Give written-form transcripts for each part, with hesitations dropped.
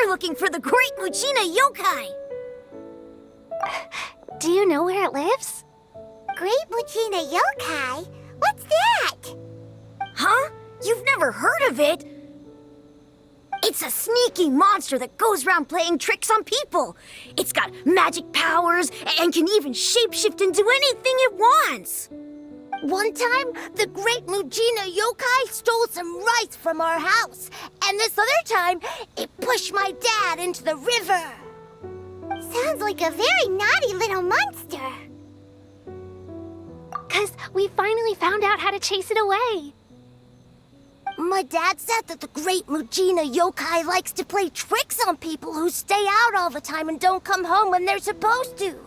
looking for the Great Mujina Yokai! Do you know where it lives? Great Mujina Yokai? What's that? Huh? You've never heard of it? It's a sneaky monster that goes around playing tricks on people. It's got magic powers and can even shapeshift into anything it wants. One time, the Great Mujina Yokai stole some rice from our house. And this other time, it pushed my dad into the river. Sounds like a very naughty little monster. 'Cause we finally found out how to chase it away. My dad said that the Great Mujina Yokai likes to play tricks on people who stay out all the time and don't come home when they're supposed to.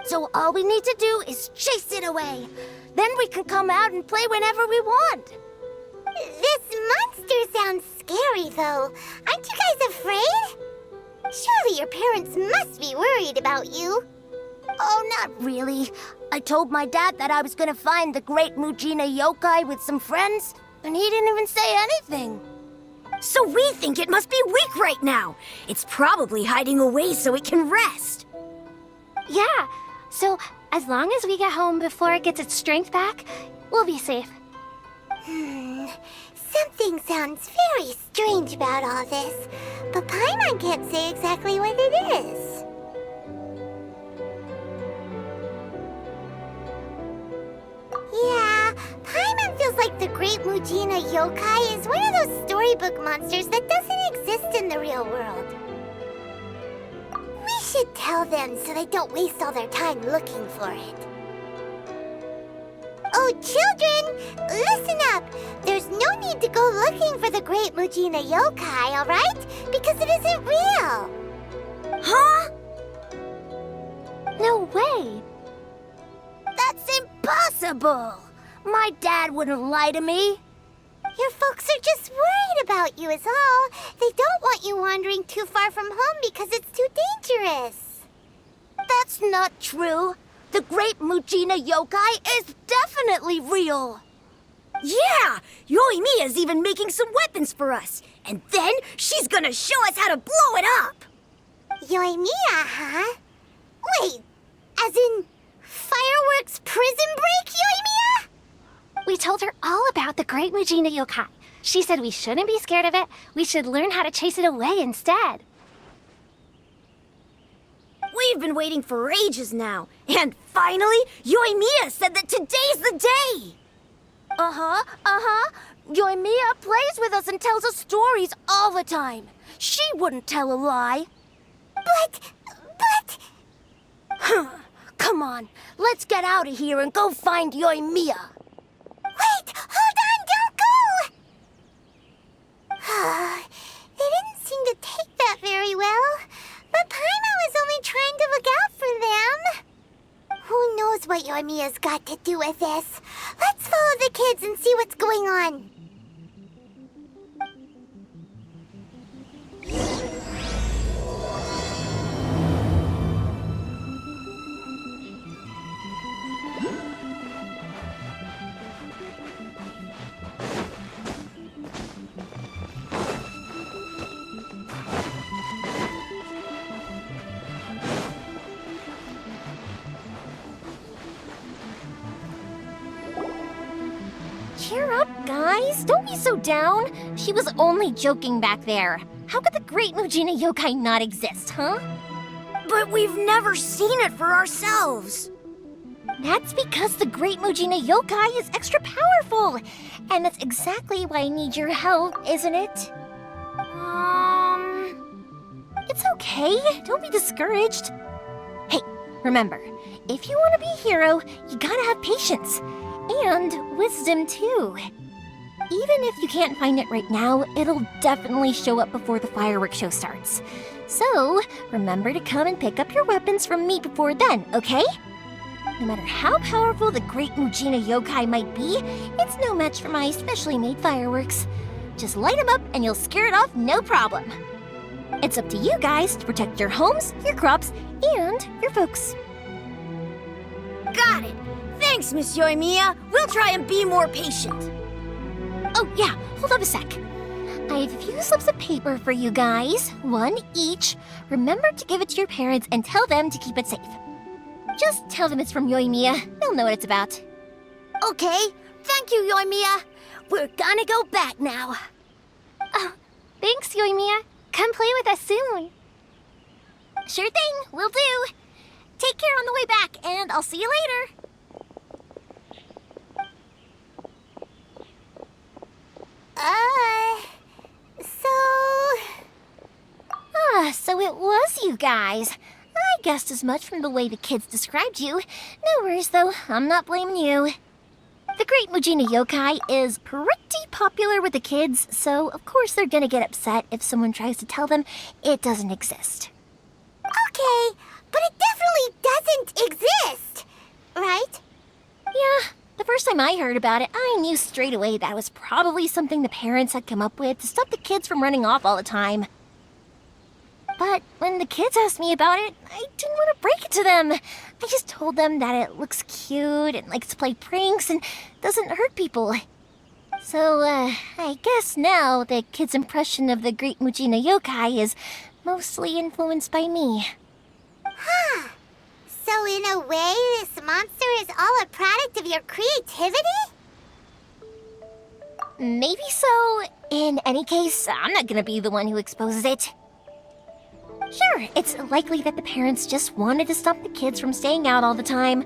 So all we need to do is chase it away. Then we can come out and play whenever we want. This monster sounds scary, though. Aren't you guys afraid? Surely your parents must be worried about you. Oh, not really. I told my dad that I was gonna find the Great Mujina Yokai with some friends, and he didn't even say anything. So we think it must be weak right now. It's probably hiding away so it can rest. Yeah, so as long as we get home before it gets its strength back, we'll be safe. Something sounds very strange about all this, but Paimon can't say exactly what it is. Yeah, Paimon feels like the Great Mujina Yokai is one of those storybook monsters that doesn't exist in the real world. We should tell them so they don't waste all their time looking for it. Oh, children, listen up. There's no need to go looking for the Great Mujina Yokai, all right? Because it isn't real. Huh? No way. That's impossible. My dad wouldn't lie to me. Your folks are just worried about you is all. They don't want you wandering too far from home because it's too dangerous. That's not true. The Great Mujina Yokai is definitely real. Yeah! Yoimiya's even making some weapons for us. And then she's gonna show us how to blow it up. Yoimiya, huh? Wait, as in fireworks prison break, Yoimiya? We told her all about the Great Mujina Yokai. She said we shouldn't be scared of it. We should learn how to chase it away instead. We've been waiting for ages now. And finally, Yoimiya said that today's the day. Yoimiya plays with us and tells us stories all the time. She wouldn't tell a lie. But... Come on, let's get out of here and go find Yoimiya. Wait, hold on, don't go! They didn't seem to take that very well. But Paimon was only trying to look out for them. Who knows what Yoimiya's got to do with this? Let's follow the kids and see what's going on. Cheer up, guys. Don't be so down. She was only joking back there. How could the Great Mujina Yokai not exist, huh? But we've never seen it for ourselves. That's because the Great Mujina Yokai is extra powerful. And that's exactly why I need your help, isn't it? It's okay. Don't be discouraged. Hey, remember, if you want to be a hero, you gotta have patience. And wisdom, too. Even if you can't find it right now, it'll definitely show up before the fireworks show starts. So, remember to come and pick up your weapons from me before then, okay? No matter how powerful the Great Mujina Yokai might be, it's no match for my specially made fireworks. Just light them up and you'll scare it off no problem. It's up to you guys to protect your homes, your crops, and your folks. Got it. Thanks, Miss Yoimiya. We'll try and be more patient. Oh, yeah, hold up a sec. I have a few slips of paper for you guys, one each. Remember to give it to your parents and tell them to keep it safe. Just tell them it's from Yoimiya. They'll know what it's about. Okay, thank you, Yoimiya. We're gonna go back now. Oh, thanks, Yoimiya. Come play with us soon. Sure thing, will do. Take care on the way back, and I'll see you later. So it was you guys. I guessed as much from the way the kids described you. No worries, though. I'm not blaming you. The Great Mujina Yokai is pretty popular with the kids, so of course they're gonna get upset if someone tries to tell them it doesn't exist. Okay, but it definitely doesn't exist, right? Yeah, the first time I heard about it, I knew straight away that it was probably something the parents had come up with to stop the kids from running off all the time. But when the kids asked me about it, I didn't want to break it to them. I just told them that it looks cute and likes to play pranks and doesn't hurt people. So, I guess now the kids' impression of the Great Mujina Yokai is mostly influenced by me. Huh. So in a way, this monster is all a product of your creativity? Maybe so. In any case, I'm not gonna be the one who exposes it. Sure, it's likely that the parents just wanted to stop the kids from staying out all the time,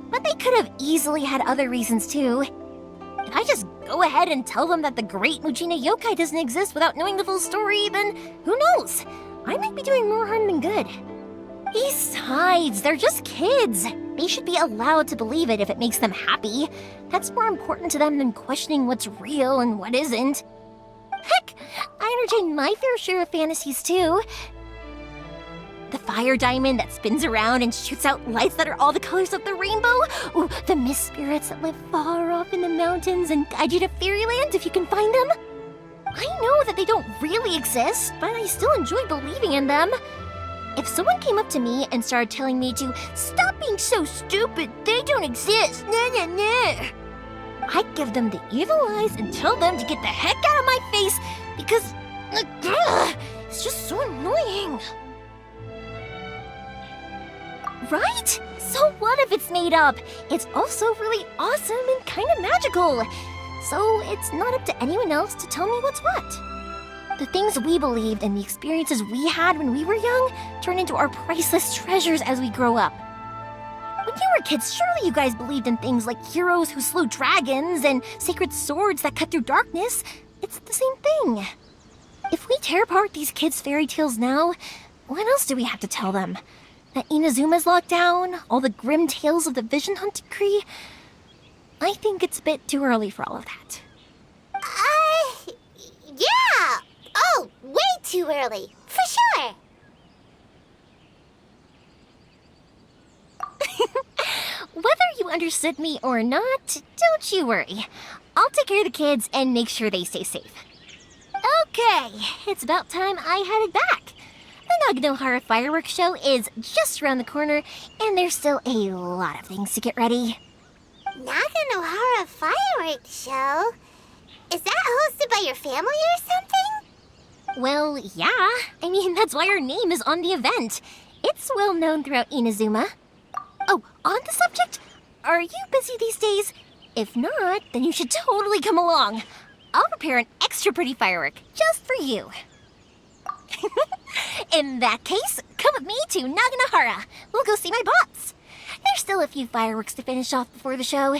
but they could have easily had other reasons too. If I just go ahead and tell them that the Great Mujina Yokai doesn't exist without knowing the full story, then who knows? I might be doing more harm than good. Besides, they're just kids. They should be allowed to believe it if it makes them happy. That's more important to them than questioning what's real and what isn't. Heck, I entertain my fair share of fantasies too. The fire diamond that spins around and shoots out lights that are all the colors of the rainbow. Ooh, the mist spirits that live far off in the mountains and guide you to fairyland if you can find them. I know that they don't really exist, but I still enjoy believing in them. If someone came up to me and started telling me to stop being so stupid, they don't exist, nah. I'd give them the evil eyes and tell them to get the heck out of my face because it's just so annoying. Right? So what if it's made up? It's also really awesome and kind of magical. So it's not up to anyone else to tell me what's what. The things we believed and the experiences we had when we were young turn into our priceless treasures as we grow up. When you were kids, surely you guys believed in things like heroes who slew dragons and sacred swords that cut through darkness. It's the same thing. If we tear apart these kids' fairy tales now, what else do we have to tell them? That Inazuma's locked down? All the grim tales of the Vision Hunt decree? I think it's a bit too early for all of that. Yeah! Oh, way too early, for sure! Whether you understood me or not, don't you worry. I'll take care of the kids and make sure they stay safe. Okay, it's about time I headed back. The Naganohara fireworks show is just around the corner, and there's still a lot of things to get ready. Naganohara fireworks show? Is that hosted by your family or something? Well, yeah. I mean, that's why our name is on the event. It's well known throughout Inazuma. Oh, on the subject, are you busy these days? If not, then you should totally come along. I'll prepare an extra pretty firework just for you. In that case, come with me to Naganohara. We'll go see my boss. There's still a few fireworks to finish off before the show.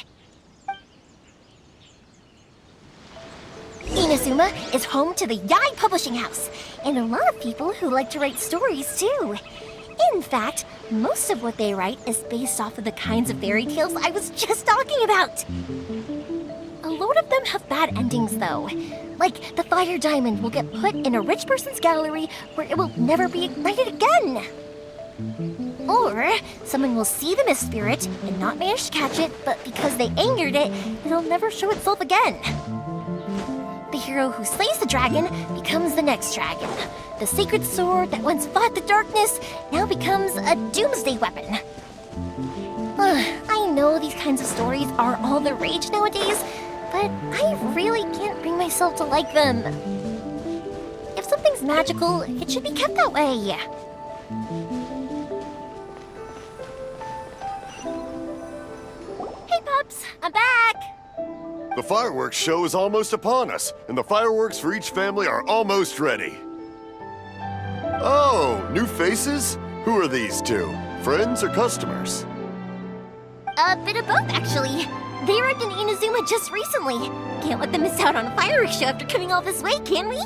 Inazuma is home to the Yai Publishing House, and a lot of people who like to write stories too. In fact, most of what they write is based off of the kinds of fairy tales I was just talking about. A lot of them have bad endings though. Like the fire diamond will get put in a rich person's gallery where it will never be ignited again. Or someone will see the mist spirit and not manage to catch it, but because they angered it, it'll never show itself again. The hero who slays the dragon becomes the next dragon. The sacred sword that once fought the darkness now becomes a doomsday weapon. I know these kinds of stories are all the rage nowadays, but I really can't bring myself to like them. something's magical, it should be kept that way. Hey, Pups, I'm back! The fireworks show is almost upon us, and the fireworks for each family are almost ready. Oh, new faces? Who are these two? Friends or customers? A bit of both, actually. They arrived in Inazuma just recently. Can't let them miss out on a fireworks show after coming all this way, can we?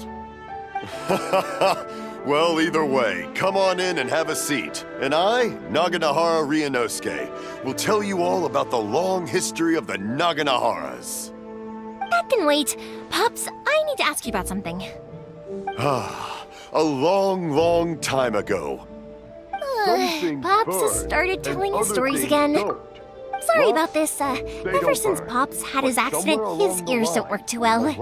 Well, either way, come on in and have a seat. And I, Naganahara Ryunosuke, will tell you all about the long history of the Naganaharas. That can wait. Pops, I need to ask you about something. A long, long time ago. Pops has started telling his stories again. Sorry about this. Ever since Pops had his accident, his ears don't work too well. Really?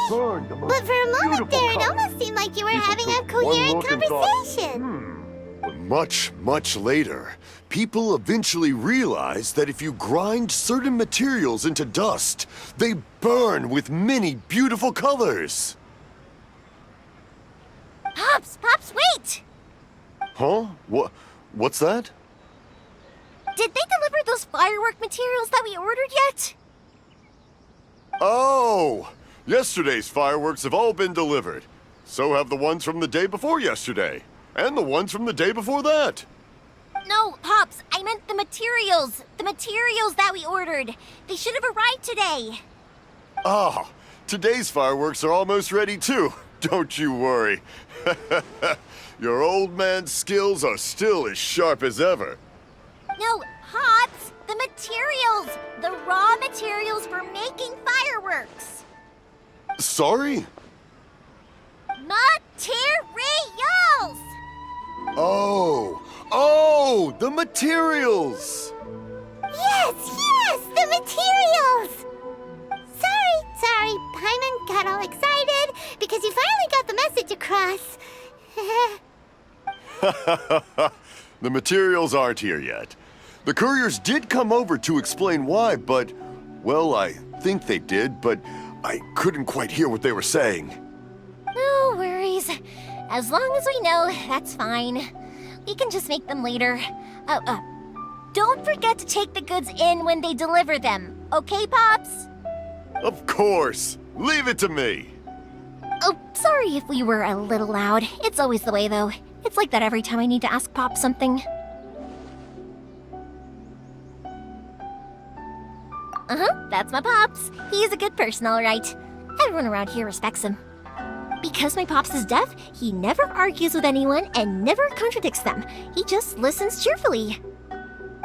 But for a moment there, it almost seemed like you were having a coherent conversation. But much, much later, people eventually realized that if you grind certain materials into dust, they burn with many beautiful colors. Pops, wait! Huh? What's that? Did they deliver those firework materials that we ordered yet? Oh! Yesterday's fireworks have all been delivered. So have the ones from the day before yesterday. And the ones from the day before that. No, Pops, I meant the materials. The materials that we ordered. They should have arrived today. Ah, today's fireworks are almost ready too. Don't you worry. Your old man's skills are still as sharp as ever. No, Pops, the materials. The raw materials for making fireworks. Sorry? Materials! Oh, the materials! Yes, the materials! Sorry, Paimon got all excited because you finally got the message across. The materials aren't here yet. The couriers did come over to explain why, but, well, I think they did, but I couldn't quite hear what they were saying. No worries. As long as we know, that's fine. We can just make them later. Don't forget to take the goods in when they deliver them, okay, Pops? Of course. Leave it to me. Oh, sorry if we were a little loud. It's always the way, though. It's like that every time I need to ask Pop something. That's my Pops. He's a good person, all right. Everyone around here respects him. Because my Pops is deaf, he never argues with anyone and never contradicts them. He just listens cheerfully.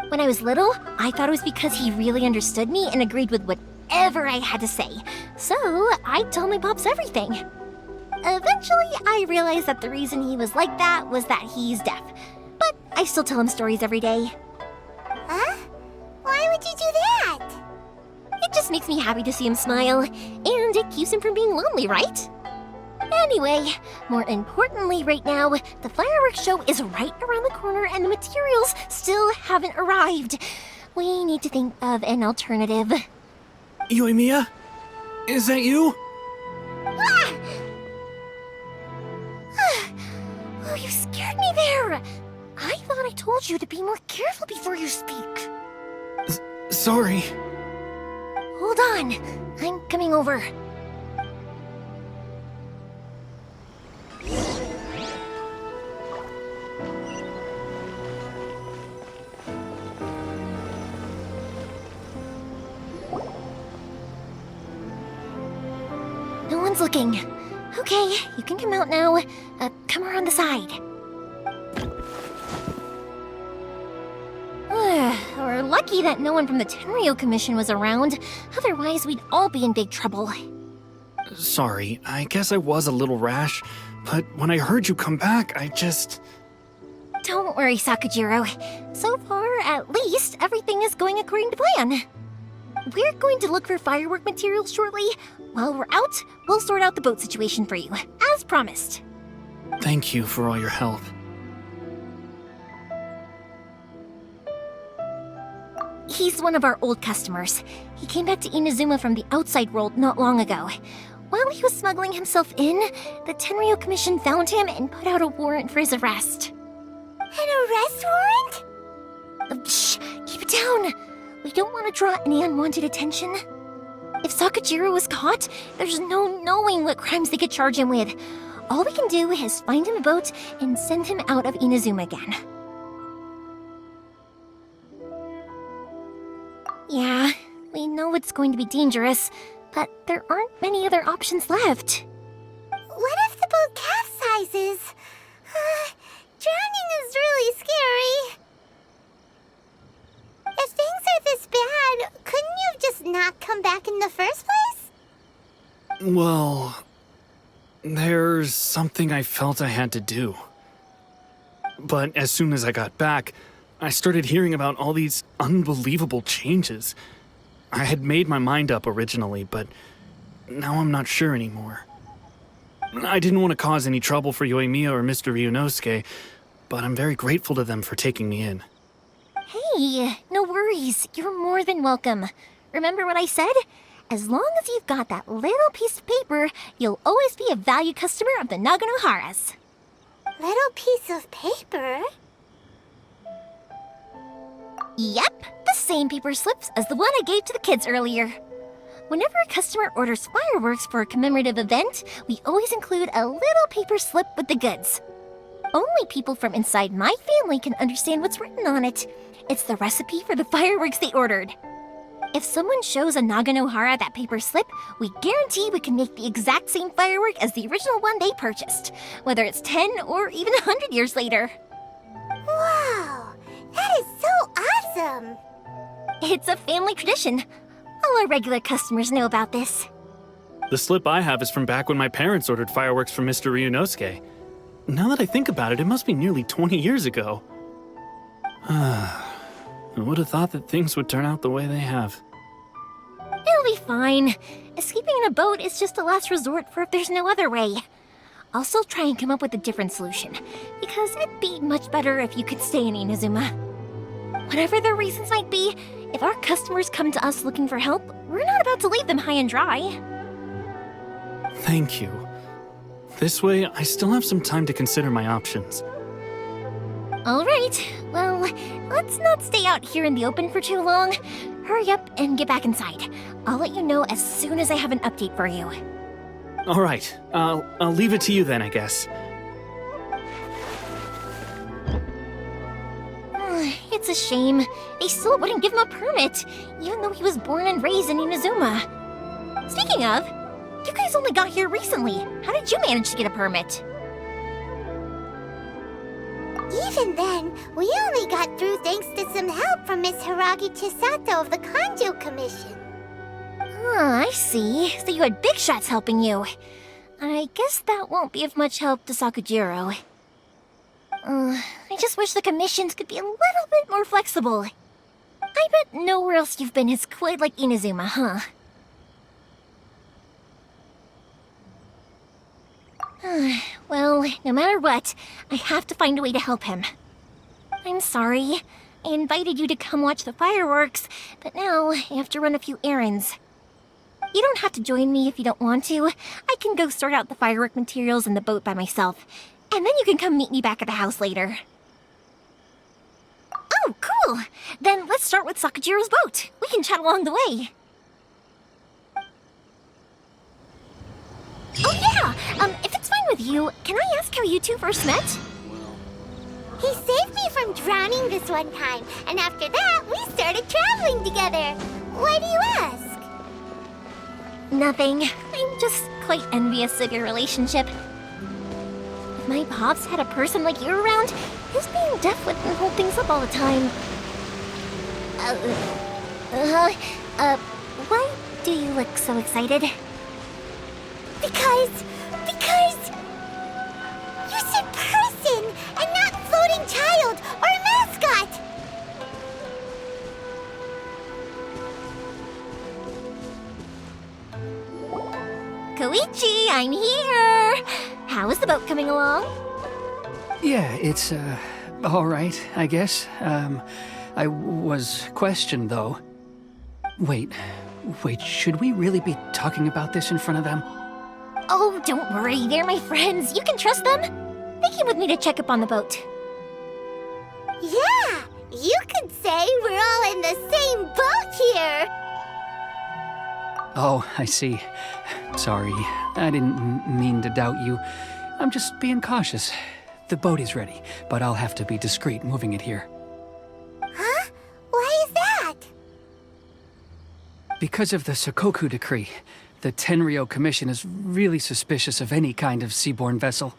When I was little, I thought it was because he really understood me and agreed with whatever I had to say. So, I'd tell my Pops everything. Eventually, I realized that the reason he was like that was that he's deaf. But I still tell him stories every day. Huh? Why would you do that? It just makes me happy to see him smile, and it keeps him from being lonely, right? Anyway, more importantly right now, the fireworks show is right around the corner and the materials still haven't arrived. We need to think of an alternative. Yoimiya? Is that you? Oh, you scared me there! I thought I told you to be more careful before you speak. Sorry. Hold on, I'm coming over. No one's looking. Okay, you can come out now. Come around the side. We're lucky that no one from the Tenryo Commission was around. Otherwise, we'd all be in big trouble. Sorry, I guess I was a little rash, but when I heard you come back, I just... Don't worry, Sakujiro. So far, at least, everything is going according to plan. We're going to look for firework materials shortly. While we're out, we'll sort out the boat situation for you, as promised. Thank you for all your help. He's one of our old customers. He came back to Inazuma from the outside world not long ago. While he was smuggling himself in, the Tenryo Commission found him and put out a warrant for his arrest. An arrest warrant? Shh! Keep it down! We don't want to draw any unwanted attention. If Sakajiro was caught, there's no knowing what crimes they could charge him with. All we can do is find him a boat and send him out of Inazuma again. Yeah, we know it's going to be dangerous, but there aren't many other options left. What if the boat capsizes? Drowning is really scary. If things are this bad, couldn't you have just not come back in the first place? Well, there's something I felt I had to do. But as soon as I got back, I started hearing about all these unbelievable changes. I had made my mind up originally, but now I'm not sure anymore. I didn't want to cause any trouble for Yoimiya or Mr. Ryunosuke, but I'm very grateful to them for taking me in. Hey, no worries. You're more than welcome. Remember what I said? As long as you've got that little piece of paper, you'll always be a valued customer of the Naganohara's. Little piece of paper? Yep, the same paper slips as the one I gave to the kids earlier. Whenever a customer orders fireworks for a commemorative event, we always include a little paper slip with the goods. Only people from inside my family can understand what's written on it. It's the recipe for the fireworks they ordered. If someone shows a Naganohara that paper slip, we guarantee we can make the exact same firework as the original one they purchased, whether it's 10 or even 100 years later. Wow, that is so awesome! It's a family tradition. All our regular customers know about this. The slip I have is from back when my parents ordered fireworks from Mr. Ryunosuke. Now that I think about it, it must be nearly 20 years ago. I would have thought that things would turn out the way they have. It'll be fine. Escaping in a boat is just a last resort for if there's no other way. I'll still try and come up with a different solution, because it'd be much better if you could stay in Inazuma. Whatever their reasons might be, if our customers come to us looking for help, we're not about to leave them high and dry. Thank you. This way, I still have some time to consider my options. All right, well, let's not stay out here in the open for too long. Hurry up and get back inside. I'll let you know as soon as I have an update for you. All right, I'll leave it to you then, I guess. It's a shame. They still wouldn't give him a permit, even though he was born and raised in Inazuma. Speaking of, you guys only got here recently. How did you manage to get a permit? Even then, we only got through thanks to some help from Miss Hiragi Chisato of the Kanjo Commission. I see. So you had big shots helping you. I guess that won't be of much help to Sakujiro. I just wish the commissions could be a little bit more flexible. I bet nowhere else you've been is quite like Inazuma, huh? Well, no matter what, I have to find a way to help him. I'm sorry. I invited you to come watch the fireworks, but now I have to run a few errands. You don't have to join me if you don't want to. I can go sort out the firework materials in the boat by myself, and then you can come meet me back at the house later. Oh, cool! Then let's start with Sakujiro's boat. We can chat along the way. Oh yeah! If it's fine with you, can I ask how you two first met? He saved me from drowning this one time, and after that, we started traveling together. Why do you ask? Nothing. I'm just quite envious of your relationship. If my pops had a person like you around, his being deaf wouldn't hold things up all the time. Why do you look so excited? Because you said person and not floating child or mascot. Koichi, I'm here! How is the boat coming along? Yeah, it's, all right, I guess. I was questioned, though. Wait, should we really be talking about this in front of them? Oh, don't worry, they're my friends. You can trust them. They came with me to check up on the boat. Yeah, you could say we're all in the same boat here. Oh, I see. Sorry, I didn't mean to doubt you. I'm just being cautious. The boat is ready, but I'll have to be discreet moving it here. Huh? Why is that? Because of the Sokoku decree, the Tenryou Commission is really suspicious of any kind of seaborne vessel.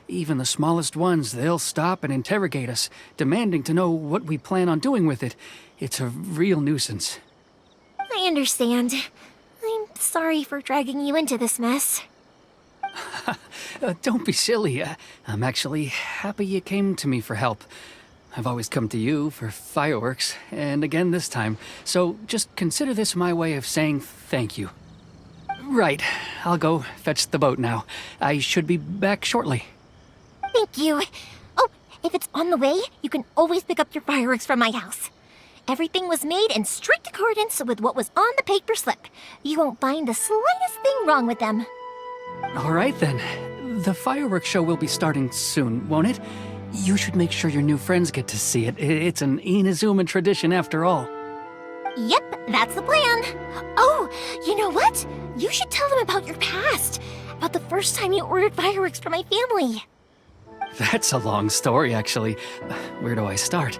Even the smallest ones, they'll stop and interrogate us, demanding to know what we plan on doing with it. It's a real nuisance. I understand. I'm sorry for dragging you into this mess. Don't be silly. I'm actually happy you came to me for help. I've always come to you for fireworks, and again this time. So just consider this my way of saying thank you. Right, I'll go fetch the boat now. I should be back shortly. Thank you. Oh, if it's on the way, you can always pick up your fireworks from my house. Everything was made in strict accordance with what was on the paper slip. You won't find the slightest thing wrong with them. All right then. The fireworks show will be starting soon, won't it? You should make sure your new friends get to see it. It's an Inazuma tradition after all. Yep, that's the plan. Oh, you know what? You should tell them about your past. About the first time you ordered fireworks for my family. That's a long story, actually. Where do I start?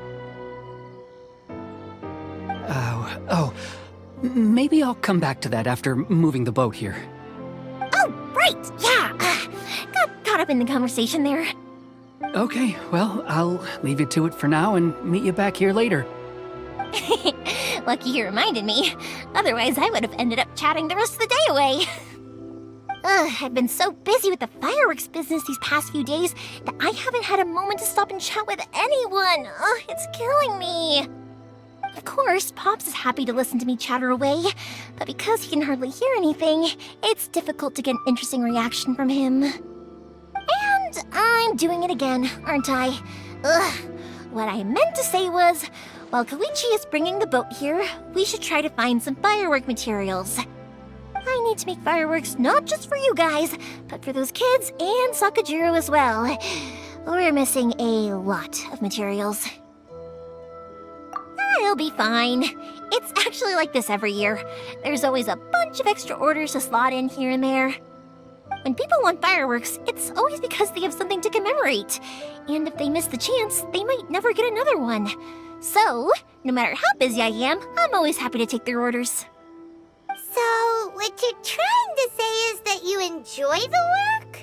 Maybe I'll come back to that after moving the boat here. Oh, right, yeah. Got caught up in the conversation there. Okay, well, I'll leave you to it for now and meet you back here later. Lucky you reminded me. Otherwise, I would have ended up chatting the rest of the day away. I've been so busy with the fireworks business these past few days that I haven't had a moment to stop and chat with anyone. It's killing me. Of course, Pops is happy to listen to me chatter away, but because he can hardly hear anything, it's difficult to get an interesting reaction from him. And I'm doing it again, aren't I? What I meant to say was, while Koichi is bringing the boat here, we should try to find some firework materials. I need to make fireworks not just for you guys, but for those kids and Sakajiro as well. We're missing a lot of materials. It'll be fine. It's actually like this every year. There's always a bunch of extra orders to slot in here and there. When people want fireworks, it's always because they have something to commemorate. And if they miss the chance, they might never get another one. So, no matter how busy I am, I'm always happy to take their orders. So, what you're trying to say is that you enjoy the work?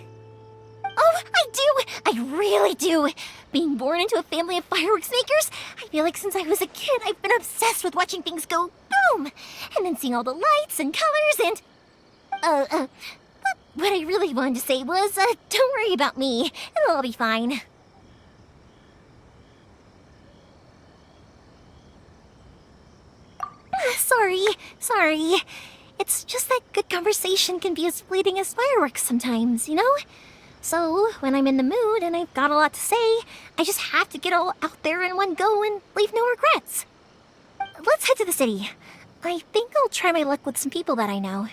Oh, I do! I really do! Being born into a family of fireworks makers, I feel like since I was a kid, I've been obsessed with watching things go boom! And then seeing all the lights and colors and... But what I really wanted to say was, don't worry about me. It'll all be fine. Sorry. It's just that good conversation can be as fleeting as fireworks sometimes, you know? So, when I'm in the mood and I've got a lot to say, I just have to get all out there in one go and leave no regrets. Let's head to the city. I think I'll try my luck with some people that I know.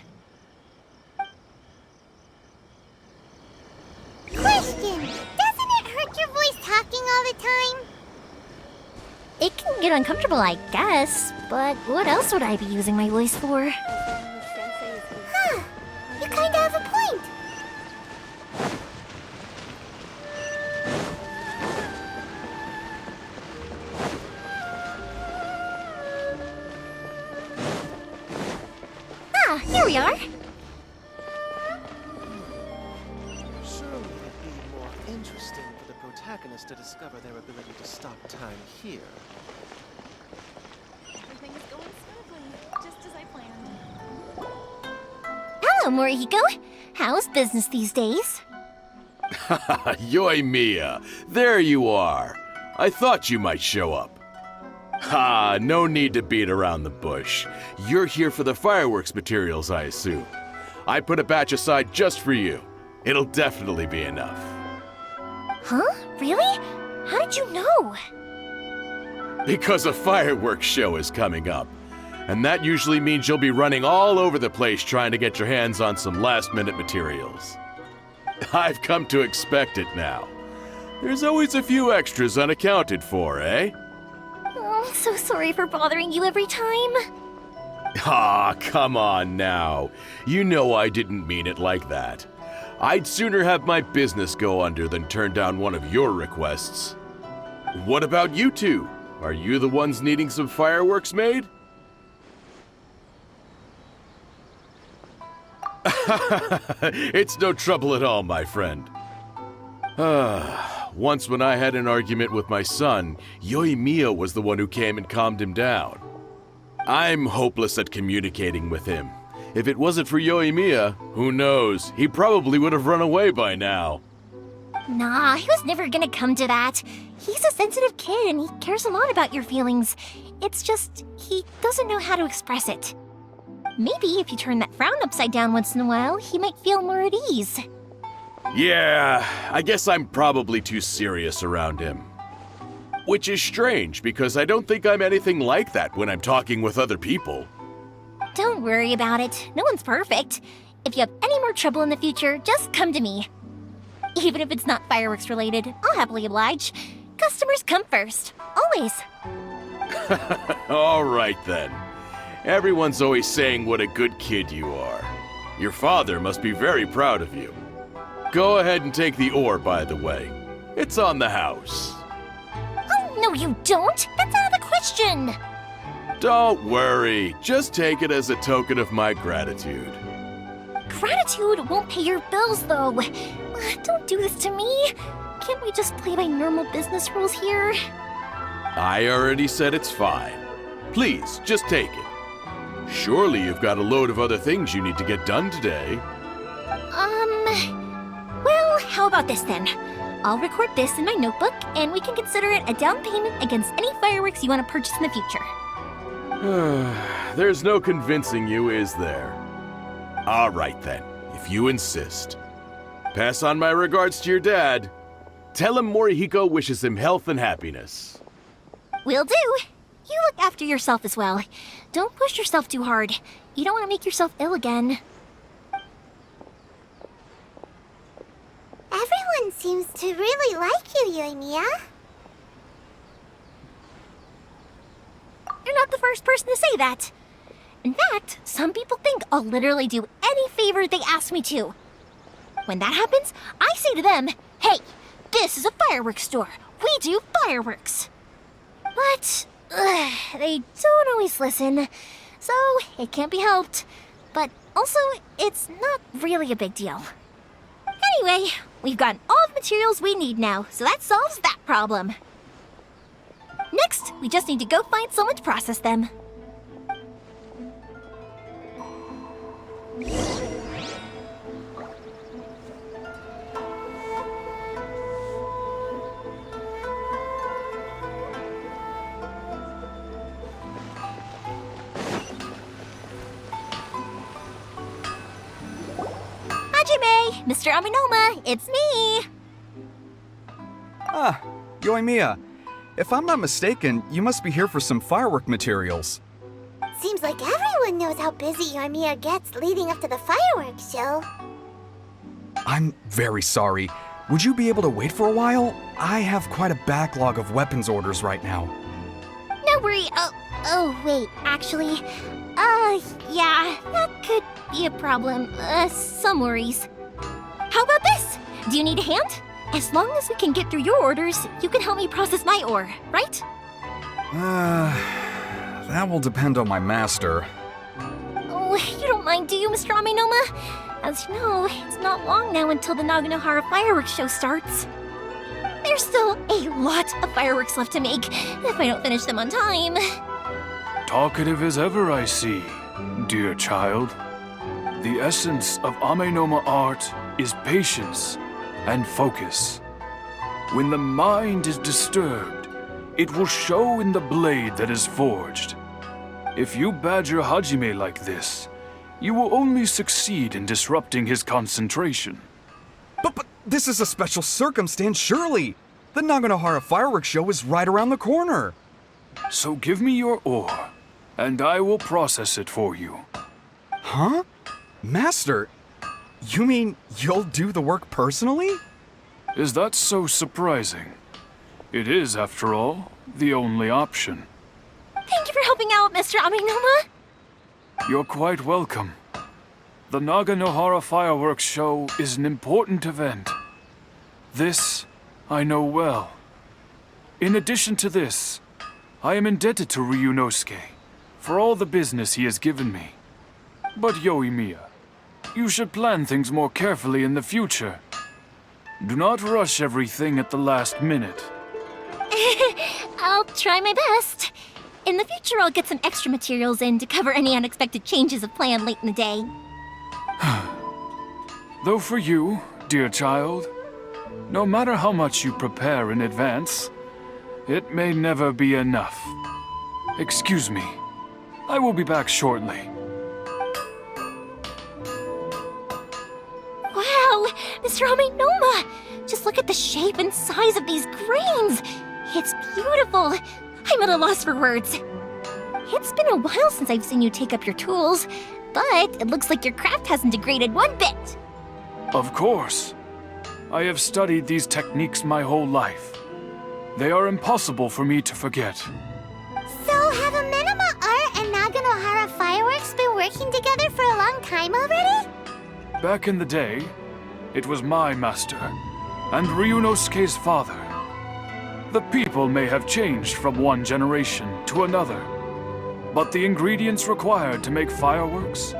Question! Doesn't it hurt your voice talking all the time? It can get uncomfortable, I guess, but what else would I be using my voice for? Huh. You kinda have a point. Here we are. Surely it'd be more interesting for the protagonist to discover their ability to stop time here. Everything is going smoothly, just as I planned. Hello, Morihiko. How's business these days? Yoimiya, there you are. I thought you might show up. Ha, no need to beat around the bush. You're here for the fireworks materials, I assume. I put a batch aside just for you. It'll definitely be enough. Huh? Really? How did you know? Because a fireworks show is coming up. And that usually means you'll be running all over the place trying to get your hands on some last-minute materials. I've come to expect it now. There's always a few extras unaccounted for, eh? Oh, so sorry for bothering you every time. Ah, come on now. You know I didn't mean it like that. I'd sooner have my business go under than turn down one of your requests. What about you two? Are you the ones needing some fireworks made? It's no trouble at all, my friend. Once when I had an argument with my son, Yoimiya was the one who came and calmed him down. I'm hopeless at communicating with him. If it wasn't for Yoimiya, who knows, he probably would have run away by now. Nah, he was never gonna come to that. He's a sensitive kid and he cares a lot about your feelings. It's just, he doesn't know how to express it. Maybe if you turn that frown upside down once in a while, he might feel more at ease. Yeah, I guess I'm probably too serious around him. Which is strange, because I don't think I'm anything like that when I'm talking with other people. Don't worry about it. No one's perfect. If you have any more trouble in the future, just come to me. Even if it's not fireworks related, I'll happily oblige. Customers come first. Always. All right then. Everyone's always saying what a good kid you are. Your father must be very proud of you. Go ahead and take the ore, by the way. It's on the house. Oh, no you don't! That's out of the question! Don't worry. Just take it as a token of my gratitude. Gratitude won't pay your bills, though. Don't do this to me. Can't we just play by normal business rules here? I already said it's fine. Please, just take it. Surely you've got a load of other things you need to get done today. Well, how about this then? I'll record this in my notebook, and we can consider it a down payment against any fireworks you want to purchase in the future. There's no convincing you, is there? All right then, if you insist. Pass on my regards to your dad. Tell him Morihiko wishes him health and happiness. Will do. You look after yourself as well. Don't push yourself too hard. You don't want to make yourself ill again. Everyone seems to really like you, Yoimiya. You're not the first person to say that. In fact, some people think I'll literally do any favor they ask me to. When that happens, I say to them, hey, this is a fireworks store. We do fireworks. But they don't always listen, so it can't be helped. But also, it's not really a big deal. Anyway, we've gotten all the materials we need now, so that solves that problem. Next, we just need to go find someone to process them. Hajime! Mr. Aminoma, it's me! Ah, Yoimiya. If I'm not mistaken, you must be here for some firework materials. Seems like everyone knows how busy Yoimiya gets leading up to the fireworks show. I'm very sorry. Would you be able to wait for a while? I have quite a backlog of weapons orders right now. No worry. Oh, wait, actually, yeah, that could be a problem. Some worries. How about this? Do you need a hand? As long as we can get through your orders, you can help me process my ore, right? That will depend on my master. Oh, you don't mind, do you, Mr. Aminoma? As you know, it's not long now until the Naganohara fireworks show starts. There's still a lot of fireworks left to make, if I don't finish them on time. Talkative as ever, I see, dear child. The essence of Amenoma art is patience and focus. When the mind is disturbed, it will show in the blade that is forged. If you badger Hajime like this, you will only succeed in disrupting his concentration. But this is a special circumstance, surely. The Naganohara fireworks show is right around the corner. So give me your ore, and I will process it for you. Huh? Master, you mean you'll do the work personally? Is that so surprising? It is, after all, the only option. Thank you for helping out, Mr. Amenoma. You're quite welcome. The Naganohara Fireworks Show is an important event. This I know well. In addition to this, I am indebted to Ryunosuke for all the business he has given me. But Yoimiya, you should plan things more carefully in the future. Do not rush everything at the last minute. I'll try my best. In the future, I'll get some extra materials in to cover any unexpected changes of plan late in the day. Though for you, dear child, no matter how much you prepare in advance, it may never be enough. Excuse me. I will be back shortly. Wow, Mr. Amenoma! Just look at the shape and size of these grains! It's beautiful! I'm at a loss for words. It's been a while since I've seen you take up your tools, but it looks like your craft hasn't degraded one bit. Of course. I have studied these techniques my whole life. They are impossible for me to forget. So, have Amenoma Art and Naganohara Fireworks been working together for a long time already? Back in the day, it was my master, and Ryunosuke's father. The people may have changed from one generation to another, but the ingredients required to make fireworks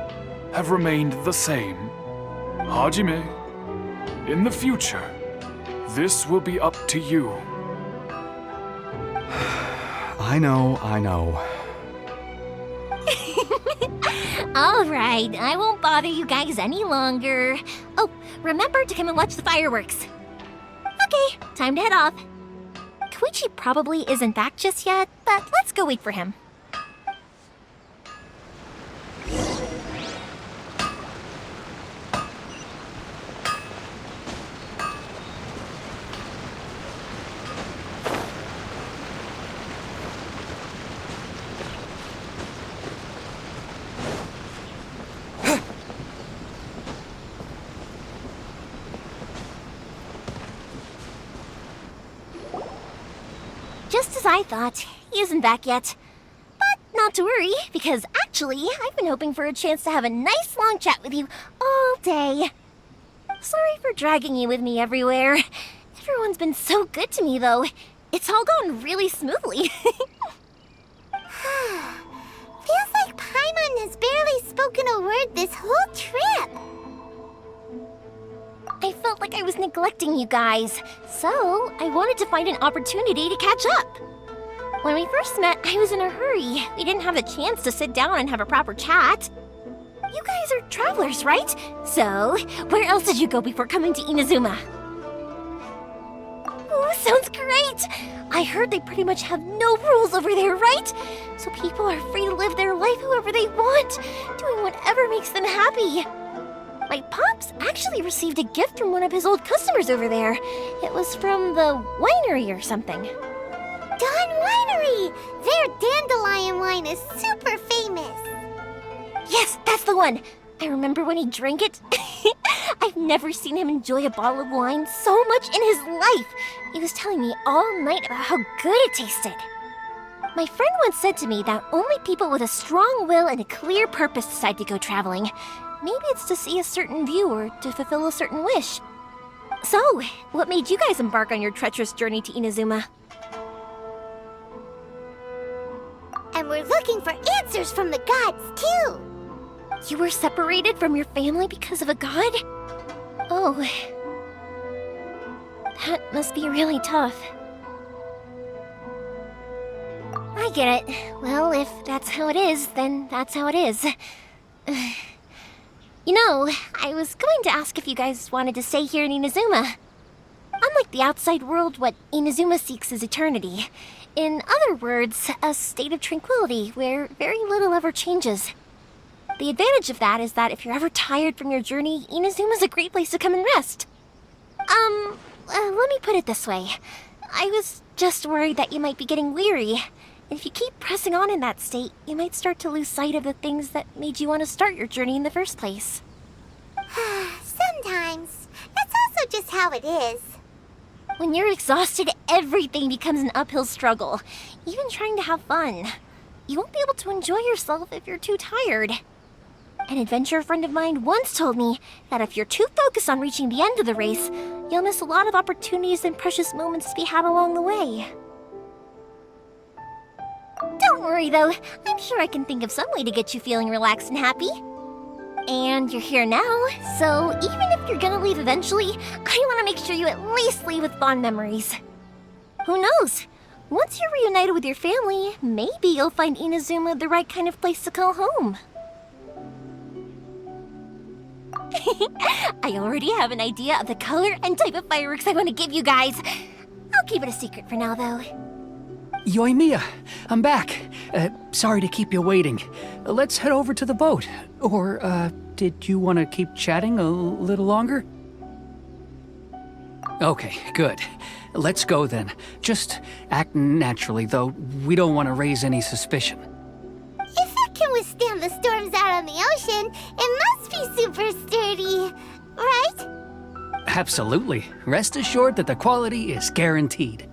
have remained the same. Hajime, in the future, this will be up to you. I know. All right, I won't bother you guys any longer. Oh, remember to come and watch the fireworks. Okay, time to head off. Koichi probably isn't back just yet, but let's go wait for him. Just as I thought, he isn't back yet. But not to worry, because actually, I've been hoping for a chance to have a nice long chat with you all day. Sorry for dragging you with me everywhere. Everyone's been so good to me, though. It's all gone really smoothly. Feels like Paimon has barely spoken a word this whole trip. I felt like I was neglecting you guys, so I wanted to find an opportunity to catch up. When we first met, I was in a hurry. We didn't have a chance to sit down and have a proper chat. You guys are travelers, right? So, where else did you go before coming to Inazuma? Oh, sounds great! I heard they pretty much have no rules over there, right? So people are free to live their life however they want, doing whatever makes them happy. My pops actually received a gift from one of his old customers over there. It was from the winery or something. Dawn Winery! Their dandelion wine is super famous. Yes, that's the one! I remember when he drank it. I've never seen him enjoy a bottle of wine so much in his life. He was telling me all night about how good it tasted. My friend once said to me that only people with a strong will and a clear purpose decide to go traveling. Maybe it's to see a certain view or to fulfill a certain wish. So, what made you guys embark on your treacherous journey to Inazuma? And we're looking for answers from the gods, too. You were separated from your family because of a god? Oh. That must be really tough. I get it. Well, if that's how it is, then that's how it is. You know, I was going to ask if you guys wanted to stay here in Inazuma. Unlike the outside world, what Inazuma seeks is eternity. In other words, a state of tranquility where very little ever changes. The advantage of that is that if you're ever tired from your journey, Inazuma's a great place to come and rest. Let me put it this way. I was just worried that you might be getting weary. If you keep pressing on in that state, you might start to lose sight of the things that made you want to start your journey in the first place. Sometimes. That's also just how it is. When you're exhausted, everything becomes an uphill struggle, even trying to have fun. You won't be able to enjoy yourself if you're too tired. An adventurer friend of mine once told me that if you're too focused on reaching the end of the race, you'll miss a lot of opportunities and precious moments to be had along the way. Don't worry though, I'm sure I can think of some way to get you feeling relaxed and happy. And you're here now, so even if you're gonna leave eventually, I want to make sure you at least leave with fond memories. Who knows? Once you're reunited with your family, maybe you'll find Inazuma the right kind of place to call home. I already have an idea of the color and type of fireworks I want to give you guys. I'll keep it a secret for now, though. Yoimiya, I'm back. Sorry to keep you waiting. Let's head over to the boat. Or, did you want to keep chatting a little longer? Okay, good. Let's go then. Just act naturally, though we don't want to raise any suspicion. If it can withstand the storms out on the ocean, it must be super sturdy, right? Absolutely. Rest assured that the quality is guaranteed.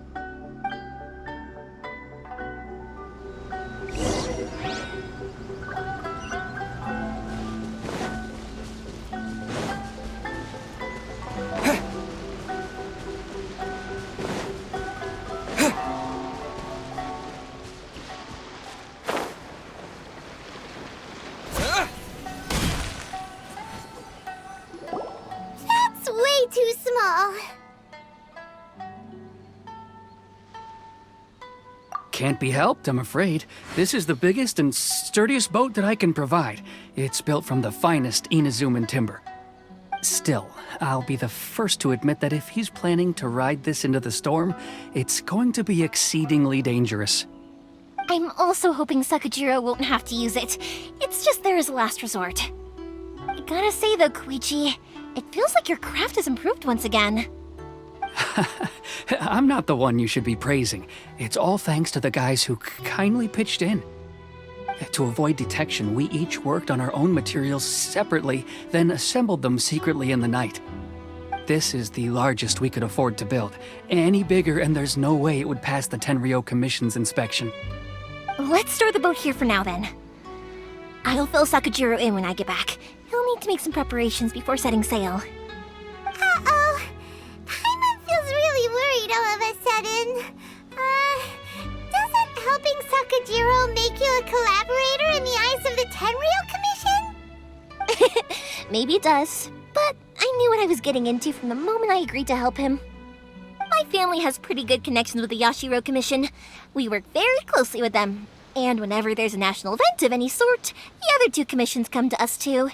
That's way too small. Can't be helped, I'm afraid. This is the biggest and sturdiest boat that I can provide. It's built from the finest Inazuman timber. Still, I'll be the first to admit that if he's planning to ride this into the storm, it's going to be exceedingly dangerous. I'm also hoping Sakajiro won't have to use it. It's just there as a last resort. I gotta say though, Koichi, it feels like your craft has improved once again. I'm not the one you should be praising. It's all thanks to the guys who kindly pitched in. To avoid detection, we each worked on our own materials separately, then assembled them secretly in the night. This is the largest we could afford to build. Any bigger and there's no way it would pass the Tenryou Commission's inspection. Let's store the boat here for now then. I'll fill Sakajiro in when I get back. He'll need to make some preparations before setting sail. Uh-oh. Paimon feels really worried all of a sudden. Doesn't helping Sakajiro make you a collaborator in the eyes of the Tenryou Commission? Maybe it does, but I knew what I was getting into from the moment I agreed to help him. My family has pretty good connections with the Yashiro Commission. We work very closely with them. And whenever there's a national event of any sort, the other two commissions come to us too.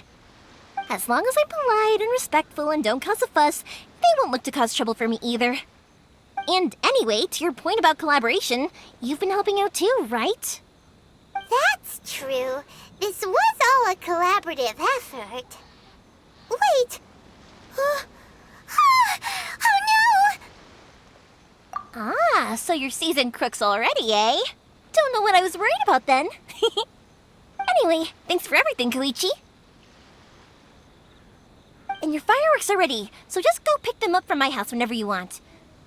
As long as I'm polite and respectful and don't cause a fuss, they won't look to cause trouble for me either. And anyway, to your point about collaboration, you've been helping out too, right? That's true. This was all a collaborative effort. Wait! Oh no! Ah, so you're seasoned crooks already, eh? Don't know what I was worried about then. Anyway, thanks for everything, Koichi. And your fireworks are ready, so just go pick them up from my house whenever you want.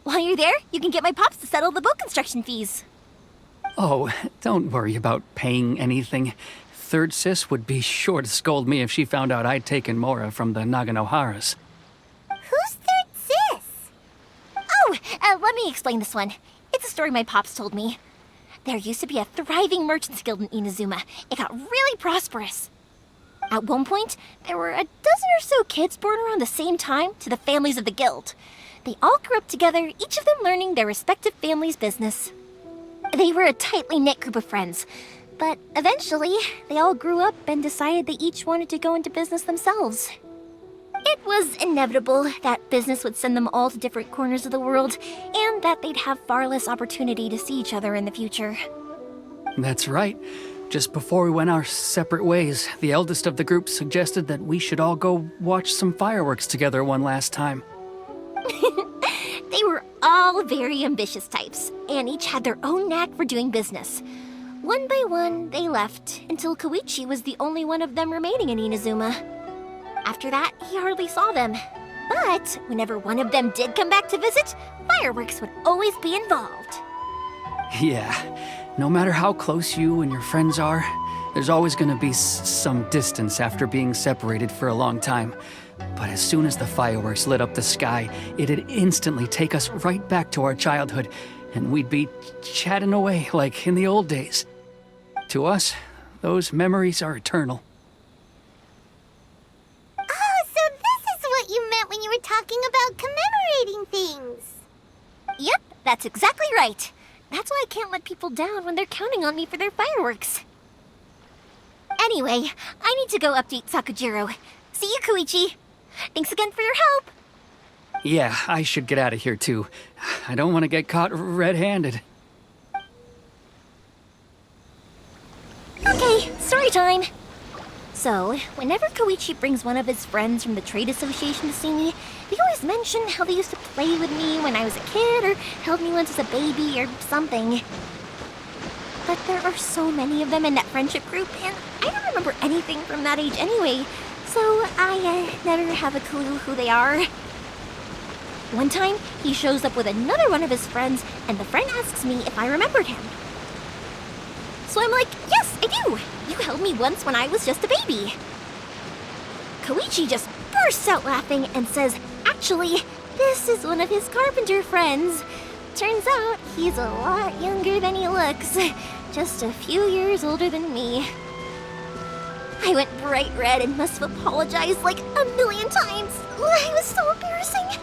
While you're there, you can get my pops to settle the boat construction fees. Oh, don't worry about paying anything. Third Sis would be sure to scold me if she found out I'd taken Mora from the Naganoharas. Who's Third Sis? Oh, let me explain this one. It's a story my pops told me. There used to be a thriving merchants guild in Inazuma. It got really prosperous. At one point, there were a dozen or so kids born around the same time to the families of the guild. They all grew up together, each of them learning their respective family's business. They were a tightly knit group of friends, but eventually, they all grew up and decided they each wanted to go into business themselves. It was inevitable that business would send them all to different corners of the world, and that they'd have far less opportunity to see each other in the future. That's right. Just before we went our separate ways, the eldest of the group suggested that we should all go watch some fireworks together one last time. They were all very ambitious types, and each had their own knack for doing business. One by one, they left, until Koichi was the only one of them remaining in Inazuma. After that, he hardly saw them. But whenever one of them did come back to visit, fireworks would always be involved. Yeah, no matter how close you and your friends are, there's always gonna be some distance after being separated for a long time. But as soon as the fireworks lit up the sky, it'd instantly take us right back to our childhood, and we'd be chatting away like in the old days. To us, those memories are eternal. Oh, so this is what you meant when you were talking about commemorating things. Yep, that's exactly right. That's why I can't let people down when they're counting on me for their fireworks. Anyway, I need to go update Sakujiro. See you, Koichi. Thanks again for your help. Yeah, I should get out of here too. I don't want to get caught red-handed. Okay, story time. So, whenever Koichi brings one of his friends from the trade association to see me, they always mention how they used to play with me when I was a kid or held me once as a baby or something. But there are so many of them in that friendship group, and I don't remember anything from that age anyway, so I never have a clue who they are. One time, he shows up with another one of his friends, and the friend asks me if I remembered him. So I'm like, yes, I do! You held me once when I was just a baby. Koichi just bursts out laughing and says, actually, this is one of his carpenter friends. Turns out, he's a lot younger than he looks. Just a few years older than me. I went bright red and must have apologized like a million times. It was so embarrassing.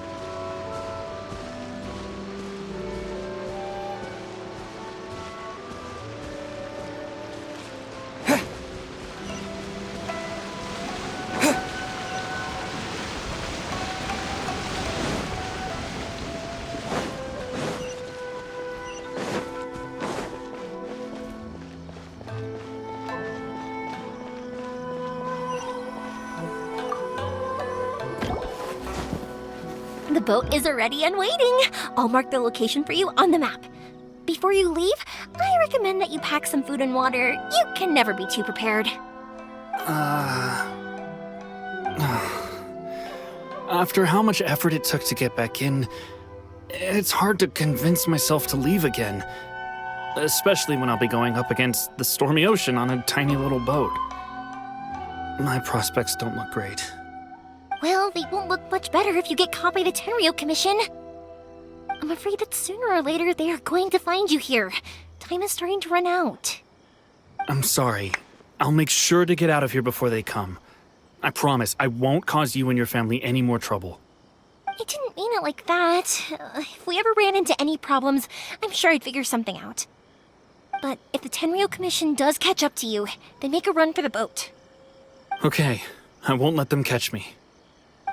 The boat is already and waiting. I'll mark the location for you on the map. Before you leave, I recommend that you pack some food and water. You can never be too prepared. After how much effort it took to get back in, it's hard to convince myself to leave again. Especially when I'll be going up against the stormy ocean on a tiny little boat. My prospects don't look great. Well, they won't look much better if you get caught by the Tenryou Commission. I'm afraid that sooner or later they are going to find you here. Time is starting to run out. I'm sorry. I'll make sure to get out of here before they come. I promise I won't cause you and your family any more trouble. I didn't mean it like that. If we ever ran into any problems, I'm sure I'd figure something out. But if the Tenryou Commission does catch up to you, then make a run for the boat. Okay, I won't let them catch me.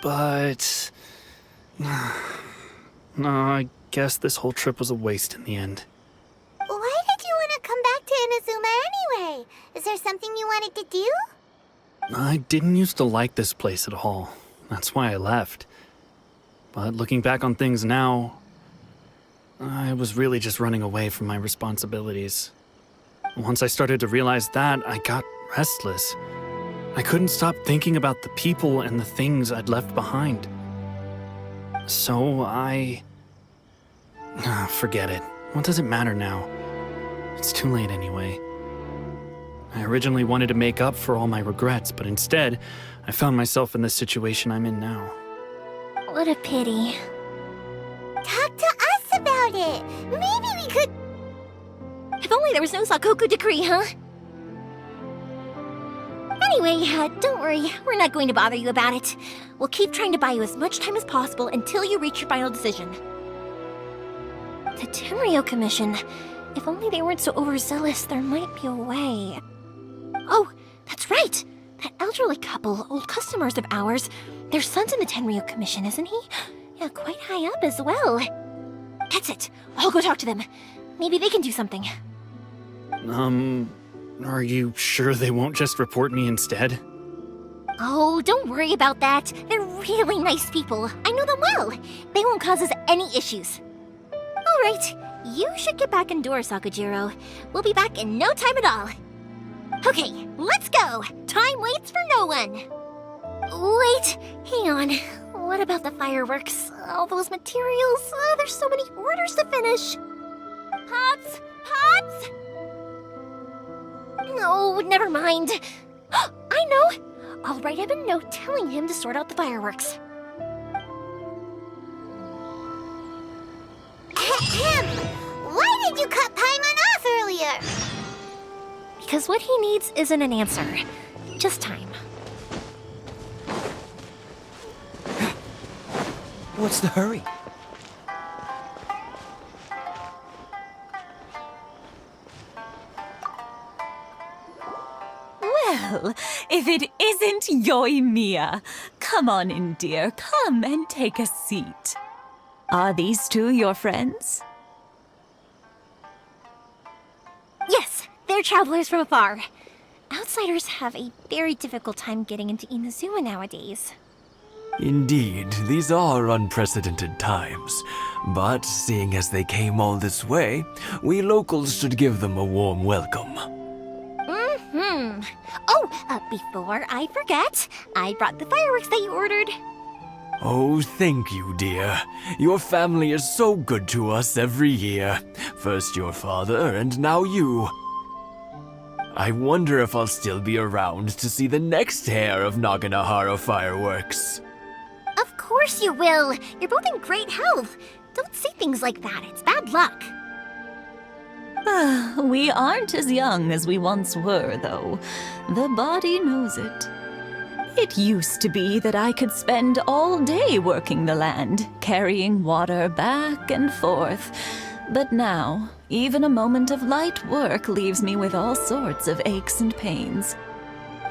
But... no, I guess this whole trip was a waste in the end. Why did you want to come back to Inazuma anyway? Is there something you wanted to do? I didn't used to like this place at all. That's why I left. But looking back on things now, I was really just running away from my responsibilities. Once I started to realize that, I got restless. I couldn't stop thinking about the people and the things I'd left behind. So forget it. What does it matter now? It's too late anyway. I originally wanted to make up for all my regrets, but instead, I found myself in the situation I'm in now. What a pity. Talk to us about it. Maybe we could... If only there was no Sakoku decree, huh? Anyway, don't worry. We're not going to bother you about it. We'll keep trying to buy you as much time as possible until you reach your final decision. The Tenryou Commission. If only they weren't so overzealous, there might be a way. Oh, that's right! That elderly couple, old customers of ours. Their son's in the Tenryou Commission, isn't he? Yeah, quite high up as well. That's it. I'll go talk to them. Maybe they can do something. Are you sure they won't just report me instead? Oh, don't worry about that. They're really nice people. I know them well. They won't cause us any issues. All right, you should get back indoors, Sakujiro. We'll be back in no time at all. Okay, let's go. Time waits for no one. Wait, hang on. What about the fireworks? All those materials? There's so many orders to finish. Pops! Pops! No, never mind. I know! I'll write him a note telling him to sort out the fireworks. Why did you cut Paimon off earlier? Because what he needs isn't an answer, just time. What's the hurry? Well, if it isn't Yoimiya. Come on in, dear. Come and take a seat. Are these two your friends? Yes, they're travelers from afar. Outsiders have a very difficult time getting into Inazuma nowadays. Indeed, these are unprecedented times. But seeing as they came all this way, we locals should give them a warm welcome. Oh, before I forget, I brought the fireworks that you ordered. Oh, thank you, dear. Your family is so good to us every year. First your father, and now you. I wonder if I'll still be around to see the next hair of Naganahara fireworks. Of course you will. You're both in great health. Don't say things like that. It's bad luck. We aren't as young as we once were, though. The body knows it. It used to be that I could spend all day working the land, carrying water back and forth. But now, even a moment of light work leaves me with all sorts of aches and pains.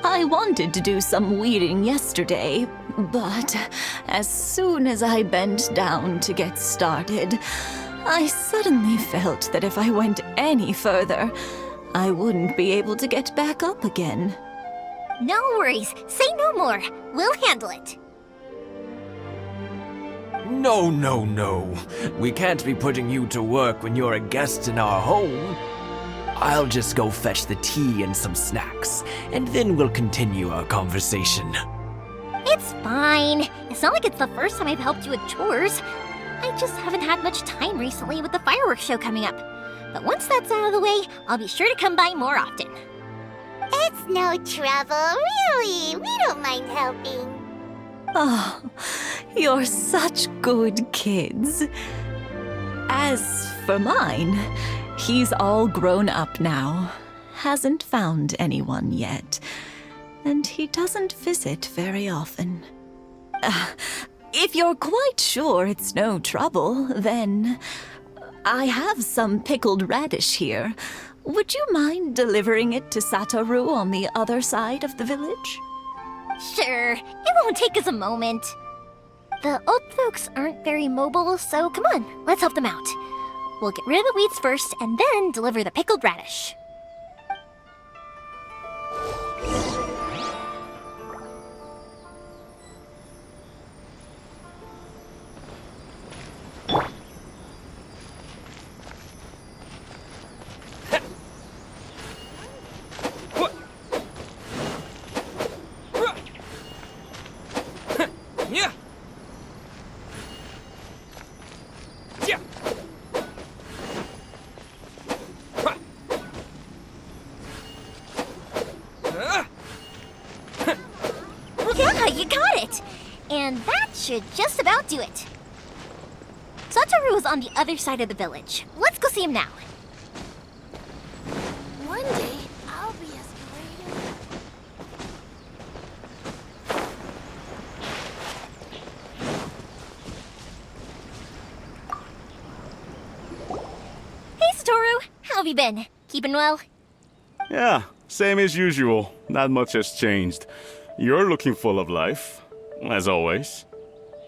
I wanted to do some weeding yesterday, but as soon as I bent down to get started, I suddenly felt that if I went any further, I wouldn't be able to get back up again. No worries. Say no more. We'll handle it. No, no, no. We can't be putting you to work when you're a guest in our home. I'll just go fetch the tea and some snacks, and then we'll continue our conversation. It's fine. It's not like it's the first time I've helped you with chores. I just haven't had much time recently with the fireworks show coming up. But once that's out of the way, I'll be sure to come by more often. It's no trouble, really. We don't mind helping. Oh, you're such good kids. As for mine, he's all grown up now. Hasn't found anyone yet. And he doesn't visit very often. If you're quite sure it's no trouble, then I have some pickled radish here. Would you mind delivering it to Satoru on the other side of the village? Sure, it won't take us a moment. The old folks aren't very mobile, so come on, let's help them out. We'll get rid of the weeds first and then deliver the pickled radish. Yeah, you got it! And that should just about do it. Satoru is on the other side of the village. Let's go see him now. One day, I'll be as brave. Hey, Satoru! How have you been? Keeping well? Yeah, same as usual. Not much has changed. You're looking full of life, as always.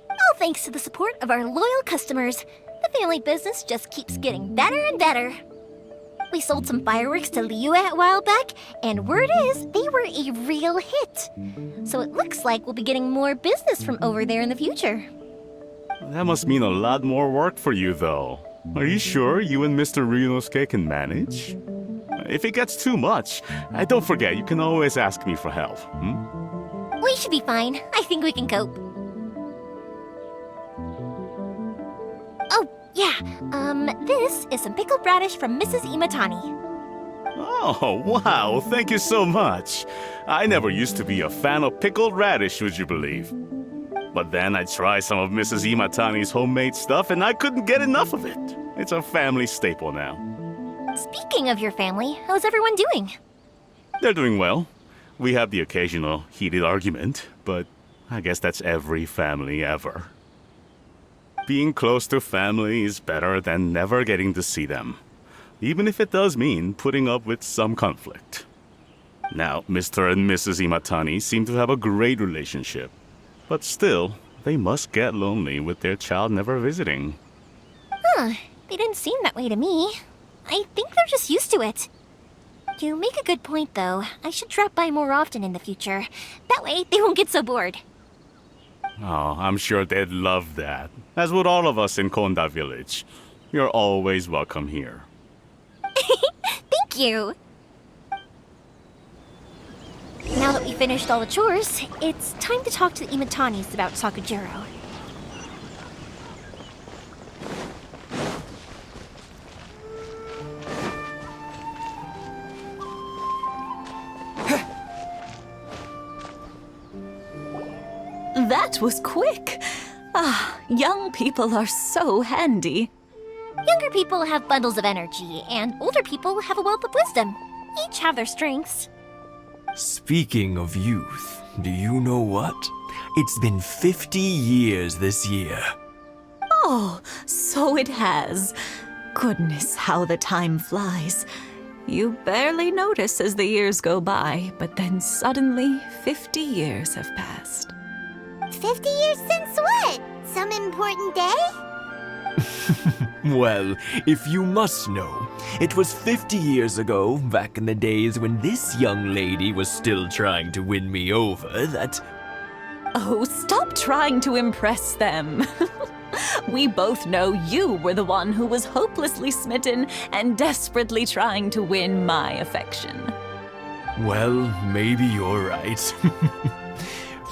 All thanks to the support of our loyal customers. The family business just keeps getting better and better. We sold some fireworks to Liyue a while back, and word is they were a real hit. So it looks like we'll be getting more business from over there in the future. That must mean a lot more work for you, though. Are you sure you and Mr. Ryunosuke can manage? If it gets too much, don't forget, you can always ask me for help. We should be fine. I think we can cope. Oh, yeah. This is some pickled radish from Mrs. Imatani. Oh, wow, thank you so much. I never used to be a fan of pickled radish, would you believe? But then I tried some of Mrs. Imatani's homemade stuff and I couldn't get enough of it. It's a family staple now. Speaking of your family, how's everyone doing? They're doing well. We have the occasional heated argument, but I guess that's every family ever. Being close to family is better than never getting to see them, even if it does mean putting up with some conflict. Now, Mr. and Mrs. Imatani seem to have a great relationship, but still, they must get lonely with their child never visiting. Huh, they didn't seem that way to me. I think they're just used to it. You make a good point, though. I should drop by more often in the future. That way, they won't get so bored. Oh, I'm sure they'd love that, as would all of us in Konda Village. You're always welcome here. Thank you! Now that we finished all the chores, it's time to talk to the Imatanis about Sakujiro. That was quick. Young people are so handy. Younger people have bundles of energy, and older people have a wealth of wisdom. Each have their strengths. Speaking of youth, do you know what? It's been 50 years this year. Oh, so it has. Goodness, how the time flies. You barely notice as the years go by, but then suddenly 50 years have passed. 50 years since what? Some important day? Well, if you must know, it was 50 years ago, back in the days when this young lady was still trying to win me over, that... Oh, stop trying to impress them. We both know you were the one who was hopelessly smitten and desperately trying to win my affection. Well, maybe you're right.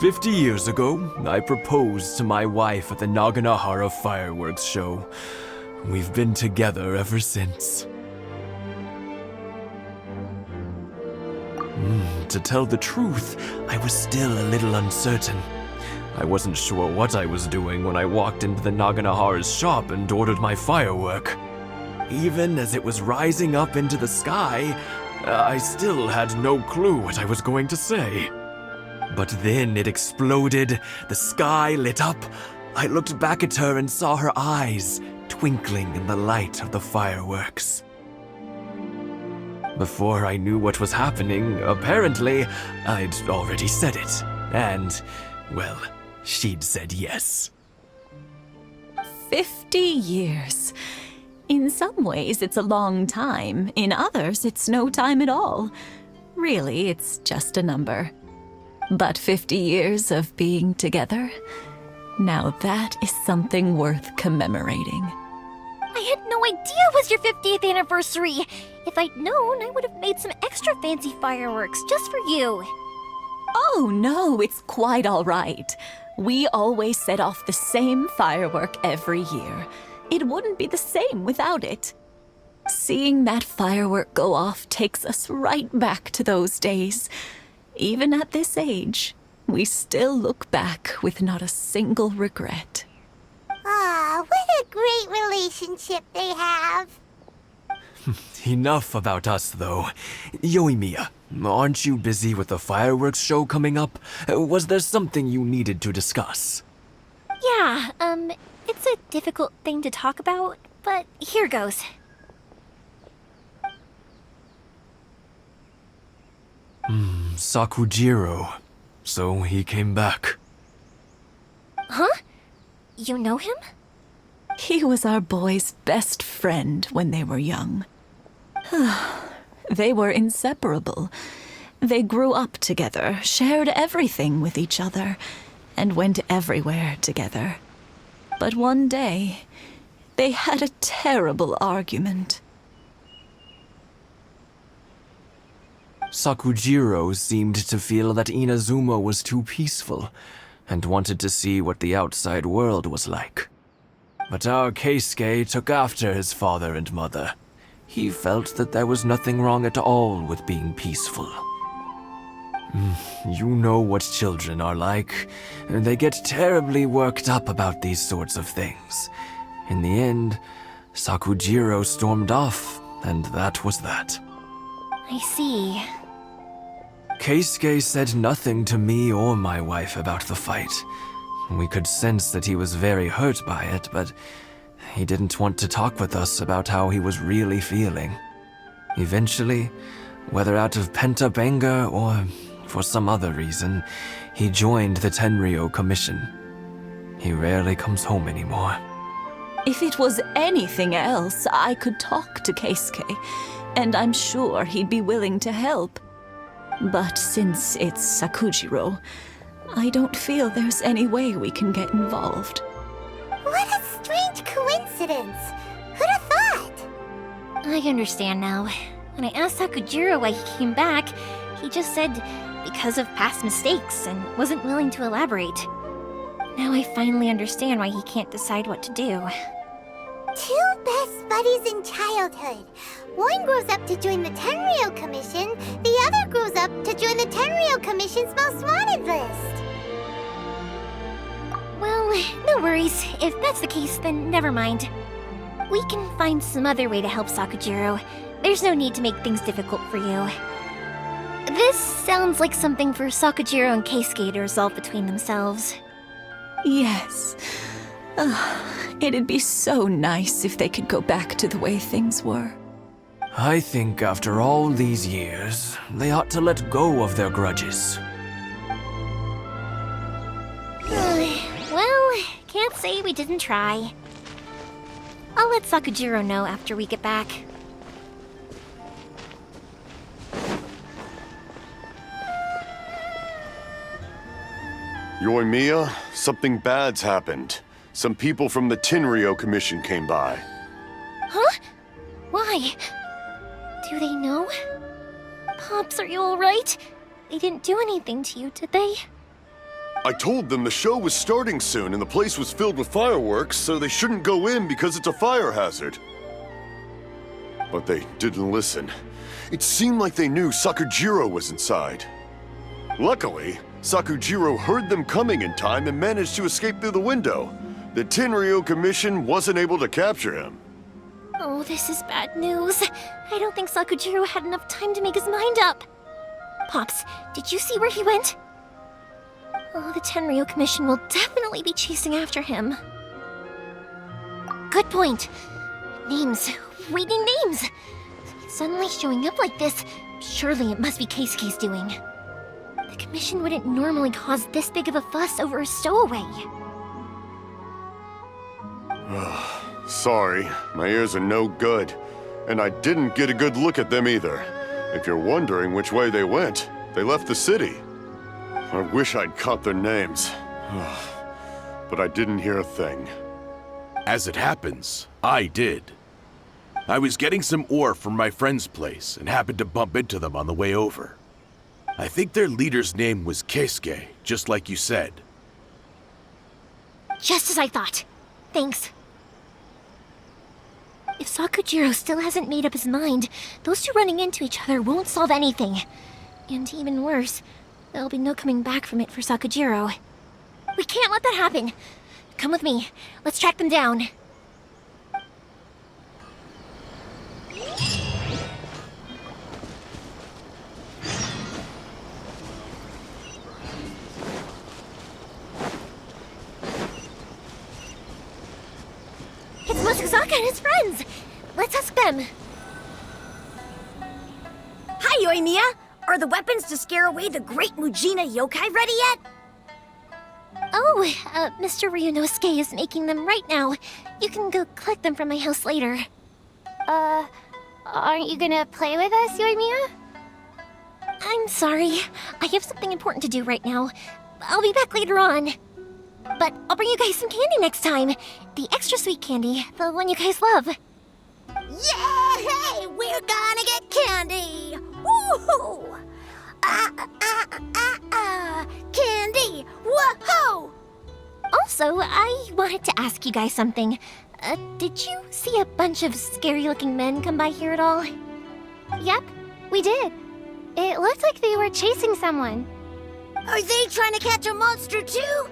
50 years ago, I proposed to my wife at the Naganahara fireworks show. We've been together ever since. To tell the truth, I was still a little uncertain. I wasn't sure what I was doing when I walked into the Naganahara's shop and ordered my firework. Even as it was rising up into the sky, I still had no clue what I was going to say. But then it exploded, the sky lit up. I looked back at her and saw her eyes twinkling in the light of the fireworks. Before I knew what was happening, apparently, I'd already said it. And, well, she'd said yes. 50 years. In some ways, it's a long time. In others, it's no time at all. Really, it's just a number. But 50 years of being together, now that is something worth commemorating. I had no idea it was your 50th anniversary. If I'd known, I would have made some extra fancy fireworks just for you. Oh no, it's quite all right. We always set off the same firework every year. It wouldn't be the same without it. Seeing that firework go off takes us right back to those days. Even at this age, we still look back with not a single regret. Ah, what a great relationship they have. Enough about us, though. Yoimiya, aren't you busy with the fireworks show coming up? Was there something you needed to discuss? Yeah, it's a difficult thing to talk about, but here goes. Sakujiro. So he came back. Huh? You know him? He was our boy's best friend when they were young. They were inseparable. They grew up together, shared everything with each other, and went everywhere together. But one day, they had a terrible argument. Sakujiro seemed to feel that Inazuma was too peaceful, and wanted to see what the outside world was like. But our Keisuke took after his father and mother. He felt that there was nothing wrong at all with being peaceful. You know what children are like. They get terribly worked up about these sorts of things. In the end, Sakujiro stormed off, and that was that. I see. Keisuke said nothing to me or my wife about the fight. We could sense that he was very hurt by it, but he didn't want to talk with us about how he was really feeling. Eventually, whether out of pent-up anger or for some other reason, he joined the Tenryou Commission. He rarely comes home anymore. If it was anything else, I could talk to Keisuke, and I'm sure he'd be willing to help. But since it's Sakujiro, I don't feel there's any way we can get involved. What a strange coincidence! Who'd have thought? I understand now. When I asked Sakujiro why he came back, he just said because of past mistakes and wasn't willing to elaborate. Now I finally understand why he can't decide what to do. Two best buddies in childhood. One grows up to join the Tenryou Commission, the other grows up to join the Tenryou Commission's most wanted list. Well, no worries. If that's the case, then never mind. We can find some other way to help Sakujiro. There's no need to make things difficult for you. This sounds like something for Sakujiro and Keisuke to resolve between themselves. Yes. It'd be so nice if they could go back to the way things were. I think after all these years, they ought to let go of their grudges. Well, can't say we didn't try. I'll let Sakujiro know after we get back. Yoimiya, something bad's happened. Some people from the Tenryou Commission came by. Huh? Why? Do they know? Pops, are you alright? They didn't do anything to you, did they? I told them the show was starting soon and the place was filled with fireworks, so they shouldn't go in because it's a fire hazard. But they didn't listen. It seemed like they knew Sakujiro was inside. Luckily, Sakujiro heard them coming in time and managed to escape through the window. The Tenryou Commission wasn't able to capture him. Oh, this is bad news. I don't think Sakujiro had enough time to make his mind up. Pops, did you see where he went? Oh, the Tenryou Commission will definitely be chasing after him. Good point. Names. We need names. Suddenly showing up like this, surely it must be Keisuke's doing. The Commission wouldn't normally cause this big of a fuss over a stowaway. Sorry, my ears are no good. And I didn't get a good look at them either. If you're wondering which way they went, they left the city. I wish I'd caught their names. But I didn't hear a thing. As it happens, I did. I was getting some ore from my friend's place and happened to bump into them on the way over. I think their leader's name was Keisuke, just like you said. Just as I thought. Thanks. If Sakujiro still hasn't made up his mind, those two running into each other won't solve anything. And even worse, there'll be no coming back from it for Sakujiro. We can't let that happen. Come with me. Let's track them down. It's Musazaka and his friends! Let's ask them. Hi, Yoimiya! Are the weapons to scare away the great Mujina yokai ready yet? Oh, Mr. Ryunosuke is making them right now. You can go collect them from my house later. Aren't you gonna play with us, Yoimiya? I'm sorry. I have something important to do right now. I'll be back later on. But I'll bring you guys some candy next time. The extra sweet candy, the one you guys love. Yay! We're gonna get candy! Woohoo! Candy! Woohoo! Also, I wanted to ask you guys something. Did you see a bunch of scary-looking men come by here at all? Yep, we did. It looked like they were chasing someone. Are they trying to catch a monster too?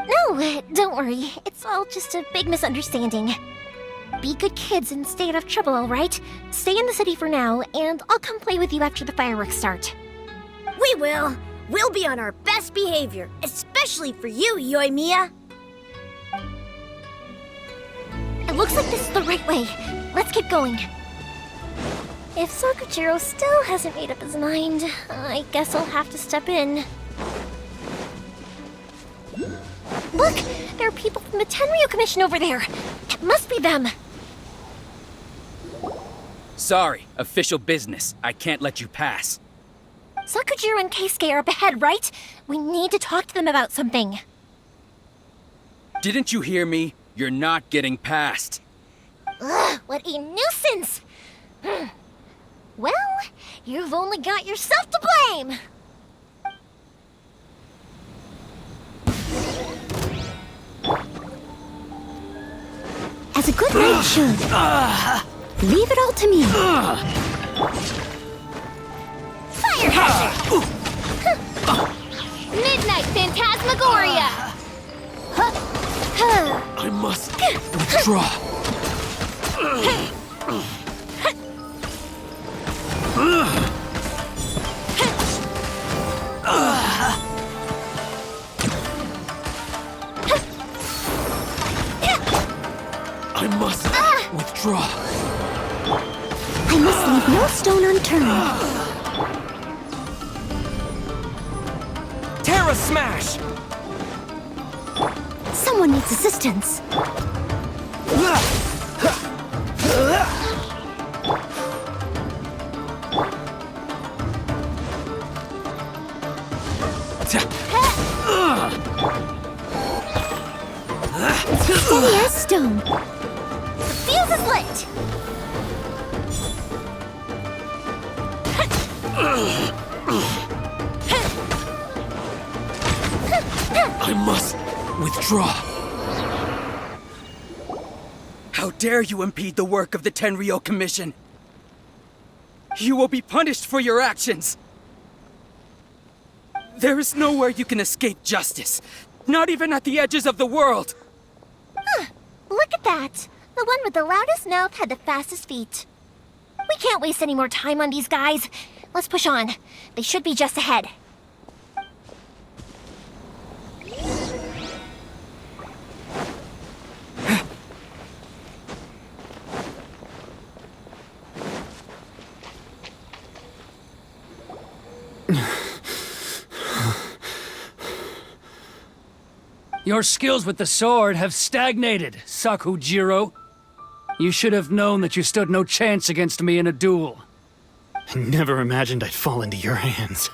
No, don't worry. It's all just a big misunderstanding. Be good kids and stay out of trouble, alright? Stay in the city for now, and I'll come play with you after the fireworks start. We will. We'll be on our best behavior, especially for you, Yoimiya. It looks like this is the right way. Let's keep going. If Sakujiro still hasn't made up his mind, I guess I'll have to step in. Look! There are people from the Tenryu Commission over there! It must be them! Sorry, official business. I can't let you pass. Sakujiro and Keisuke are up ahead, right? We need to talk to them about something. Didn't you hear me? You're not getting past. Ugh, what a nuisance! Well, you've only got yourself to blame! As a good knight should. Leave it all to me. Fire hazard! Midnight Phantasmagoria! I must withdraw. I must withdraw. I must leave no stone unturned. Terra Smash! Someone needs assistance. Steady as stone. The fuse is lit. I must withdraw. How dare you impede the work of the Tenryu Commission? You will be punished for your actions. There is nowhere you can escape justice. Not even at the edges of the world. Look at that. The one with the loudest mouth had the fastest feet. We can't waste any more time on these guys. Let's push on. They should be just ahead. Your skills with the sword have stagnated, Sakujiro. You should have known that you stood no chance against me in a duel. I never imagined I'd fall into your hands.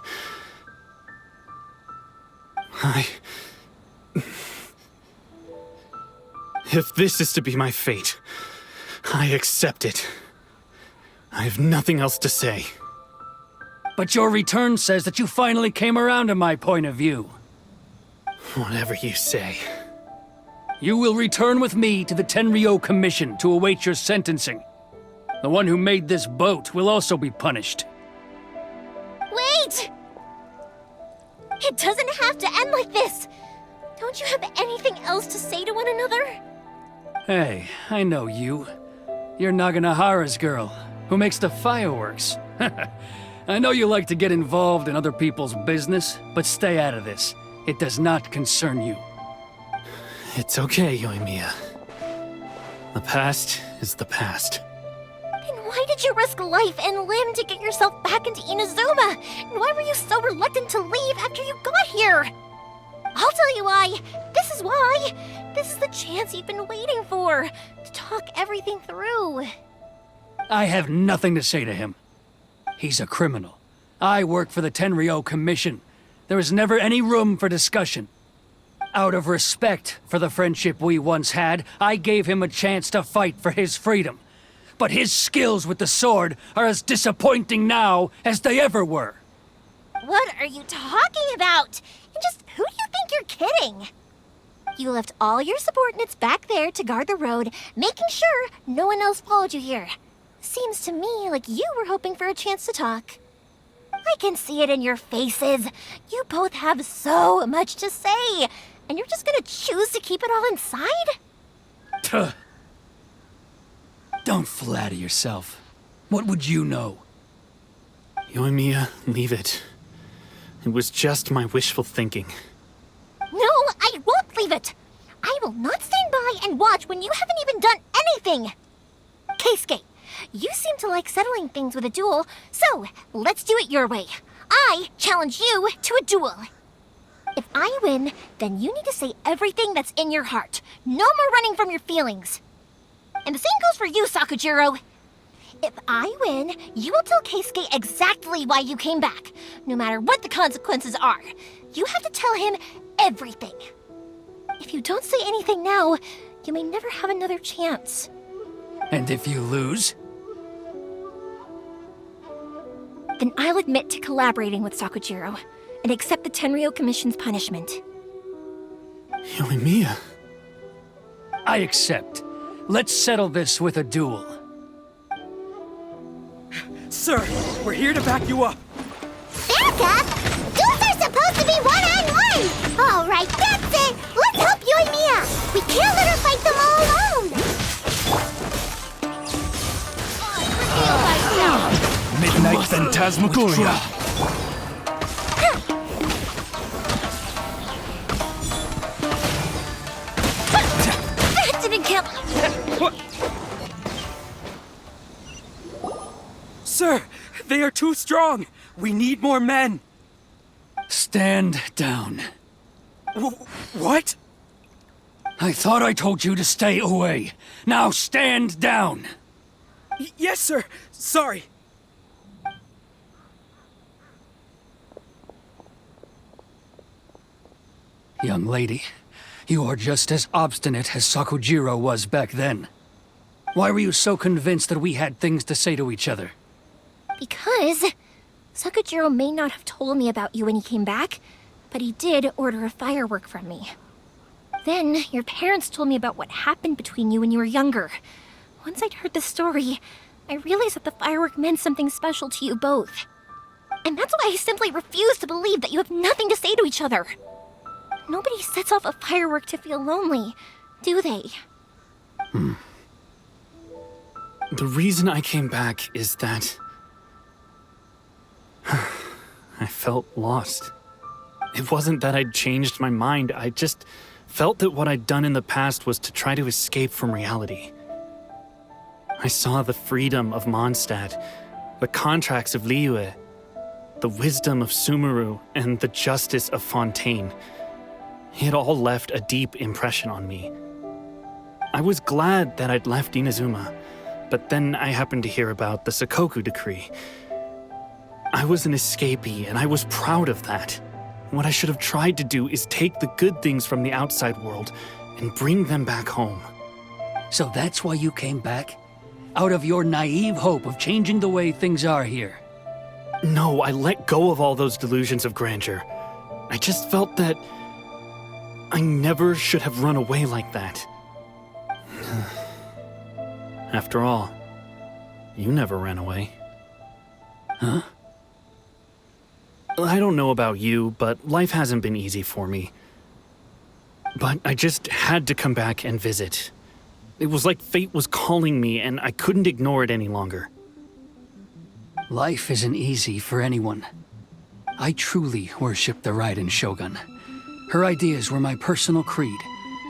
If this is to be my fate, I accept it. I have nothing else to say. But your return says that you finally came around to my point of view. Whatever you say. You will return with me to the Tenryu Commission to await your sentencing. The one who made this boat will also be punished. Wait! It doesn't have to end like this! Don't you have anything else to say to one another? Hey, I know you. You're Naganahara's girl, who makes the fireworks. I know you like to get involved in other people's business, but stay out of this. It does not concern you. It's okay, Yoimiya. The past is the past. Then why did you risk life and limb to get yourself back into Inazuma? And why were you so reluctant to leave after you got here? I'll tell you why. This is why. This is the chance you've been waiting for. To talk everything through. I have nothing to say to him. He's a criminal. I work for the Tenryou Commission. There is never any room for discussion. Out of respect for the friendship we once had, I gave him a chance to fight for his freedom. But his skills with the sword are as disappointing now as they ever were. What are you talking about? And just who do you think you're kidding? You left all your subordinates back there to guard the road, making sure no one else followed you here. Seems to me like you were hoping for a chance to talk. I can see it in your faces. You both have so much to say, and you're just gonna choose to keep it all inside? Tuh. Don't flatter yourself. What would you know? Yoimiya, leave it. It was just my wishful thinking. No, I won't leave it. I will not stand by and watch when you haven't even done anything. Keisuke, you seem to like settling things with a duel, so let's do it your way. I challenge you to a duel. If I win, then you need to say everything that's in your heart. No more running from your feelings. And the same goes for you, Sakujiro. If I win, you will tell Keisuke exactly why you came back, no matter what the consequences are. You have to tell him everything. If you don't say anything now, you may never have another chance. And if you lose? Then I'll admit to collaborating with Sakujiro and accept the Tenryou Commission's punishment. Yoimiya. I accept. Let's settle this with a duel. Sir, we're here to back you up. Back up? Duels are supposed to be one-on-one! All right, that's it! Let's help Yoimiya! We can't let her fight them all alone! I reveal myself! Midnight Phantasmagoria. That didn't count. Sir, they are too strong. We need more men. Stand down. What? I thought I told you to stay away. Now stand down. Yes, sir. Sorry. Young lady, you are just as obstinate as Sakujiro was back then. Why were you so convinced that we had things to say to each other? Because Sakujiro may not have told me about you when he came back, but he did order a firework from me. Then your parents told me about what happened between you when you were younger. Once I'd heard the story, I realized that the firework meant something special to you both. And that's why I simply refuse to believe that you have nothing to say to each other. Nobody sets off a firework to feel lonely, do they? The reason I came back is that I felt lost. It wasn't that I'd changed my mind, I just felt that what I'd done in the past was to try to escape from reality. I saw the freedom of Mondstadt, the contracts of Liyue, the wisdom of Sumeru, and the justice of Fontaine. It all left a deep impression on me. I was glad that I'd left Inazuma, but then I happened to hear about the Sakoku decree. I was an escapee, and I was proud of that. What I should have tried to do is take the good things from the outside world and bring them back home. So that's why you came back? Out of your naive hope of changing the way things are here? No, I let go of all those delusions of grandeur. I just felt that I never should have run away like that. After all, you never ran away. Huh? I don't know about you, but life hasn't been easy for me. But I just had to come back and visit. It was like fate was calling me, and I couldn't ignore it any longer. Life isn't easy for anyone. I truly worship the Raiden Shogun. Her ideas were my personal creed,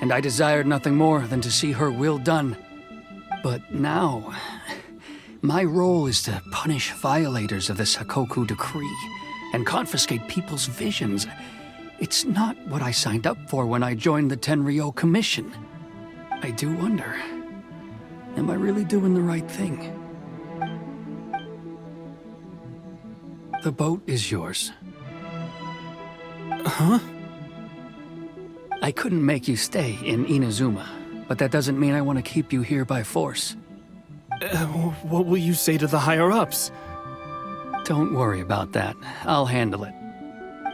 and I desired nothing more than to see her will done. But now, my role is to punish violators of the Sakoku decree and confiscate people's visions. It's not what I signed up for when I joined the Tenryou Commission. I do wonder, am I really doing the right thing? The boat is yours. Huh? I couldn't make you stay in Inazuma, but that doesn't mean I want to keep you here by force. What will you say to the higher-ups? Don't worry about that. I'll handle it.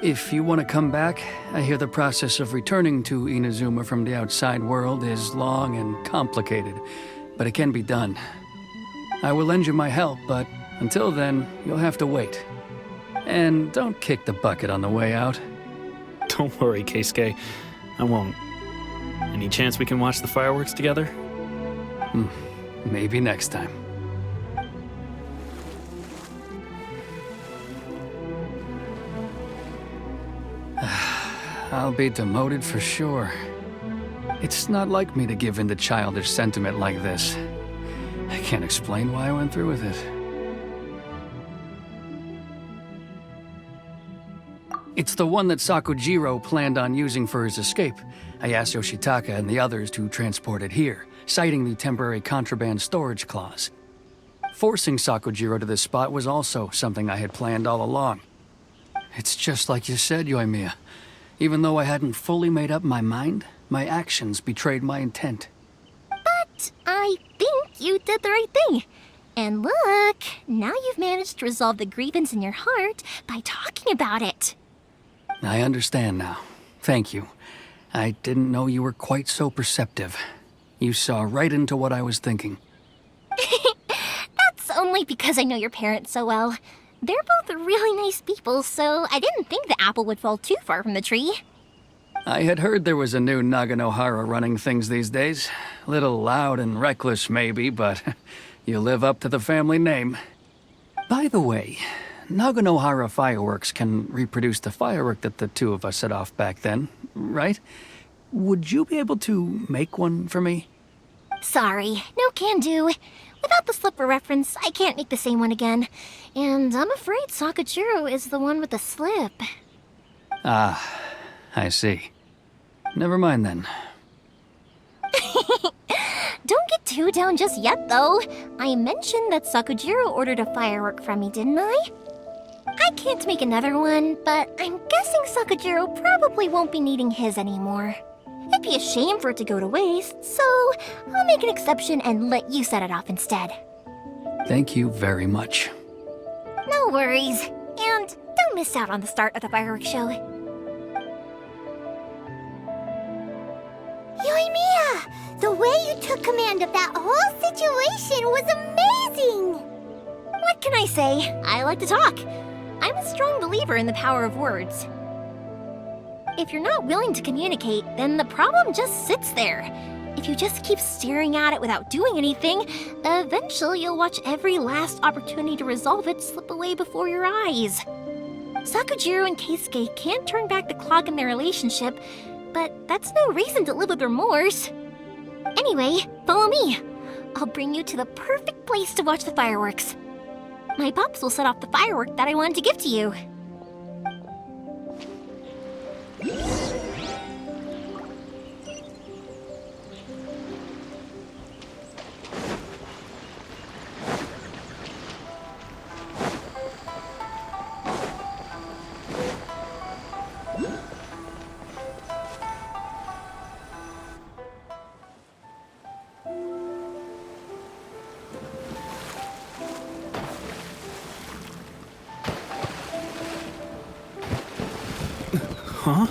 If you want to come back, I hear the process of returning to Inazuma from the outside world is long and complicated, but it can be done. I will lend you my help, but until then, you'll have to wait. And don't kick the bucket on the way out. Don't worry, Keisuke. I won't. Any chance we can watch the fireworks together? Maybe next time. I'll be demoted for sure. It's not like me to give in to childish sentiment like this. I can't explain why I went through with it. It's the one that Sakujiro planned on using for his escape. I asked Yoshitaka and the others to transport it here, citing the temporary contraband storage clause. Forcing Sakujiro to this spot was also something I had planned all along. It's just like you said, Yoimiya. Even though I hadn't fully made up my mind, my actions betrayed my intent. But I think you did the right thing. And look, now you've managed to resolve the grievance in your heart by talking about it. I understand now. Thank you. I didn't know you were quite so perceptive. You saw right into what I was thinking. That's only because I know your parents so well. They're both really nice people, so I didn't think the apple would fall too far from the tree. I had heard there was a new Naganohara running things these days. Little loud and reckless, maybe, but you live up to the family name. By the way, Naganohara fireworks can reproduce the firework that the two of us set off back then, right? Would you be able to make one for me? Sorry, no can do. Without the slipper reference, I can't make the same one again. And I'm afraid Sakujiro is the one with the slip. Ah, I see. Never mind then. Don't get too down just yet, though. I mentioned that Sakujiro ordered a firework from me, didn't I? I can't make another one, but I'm guessing Sakujiro probably won't be needing his anymore. It'd be a shame for it to go to waste, so I'll make an exception and let you set it off instead. Thank you very much. No worries. And don't miss out on the start of the fireworks show. Yoimiya! The way you took command of that whole situation was amazing! What can I say? I like to talk. I'm a strong believer in the power of words. If you're not willing to communicate, then the problem just sits there. If you just keep staring at it without doing anything, eventually you'll watch every last opportunity to resolve it slip away before your eyes. Sakujiro and Keisuke can't turn back the clock in their relationship, but that's no reason to live with remorse. Anyway, follow me. I'll bring you to the perfect place to watch the fireworks. My pops will set off the firework that I wanted to give to you. Huh?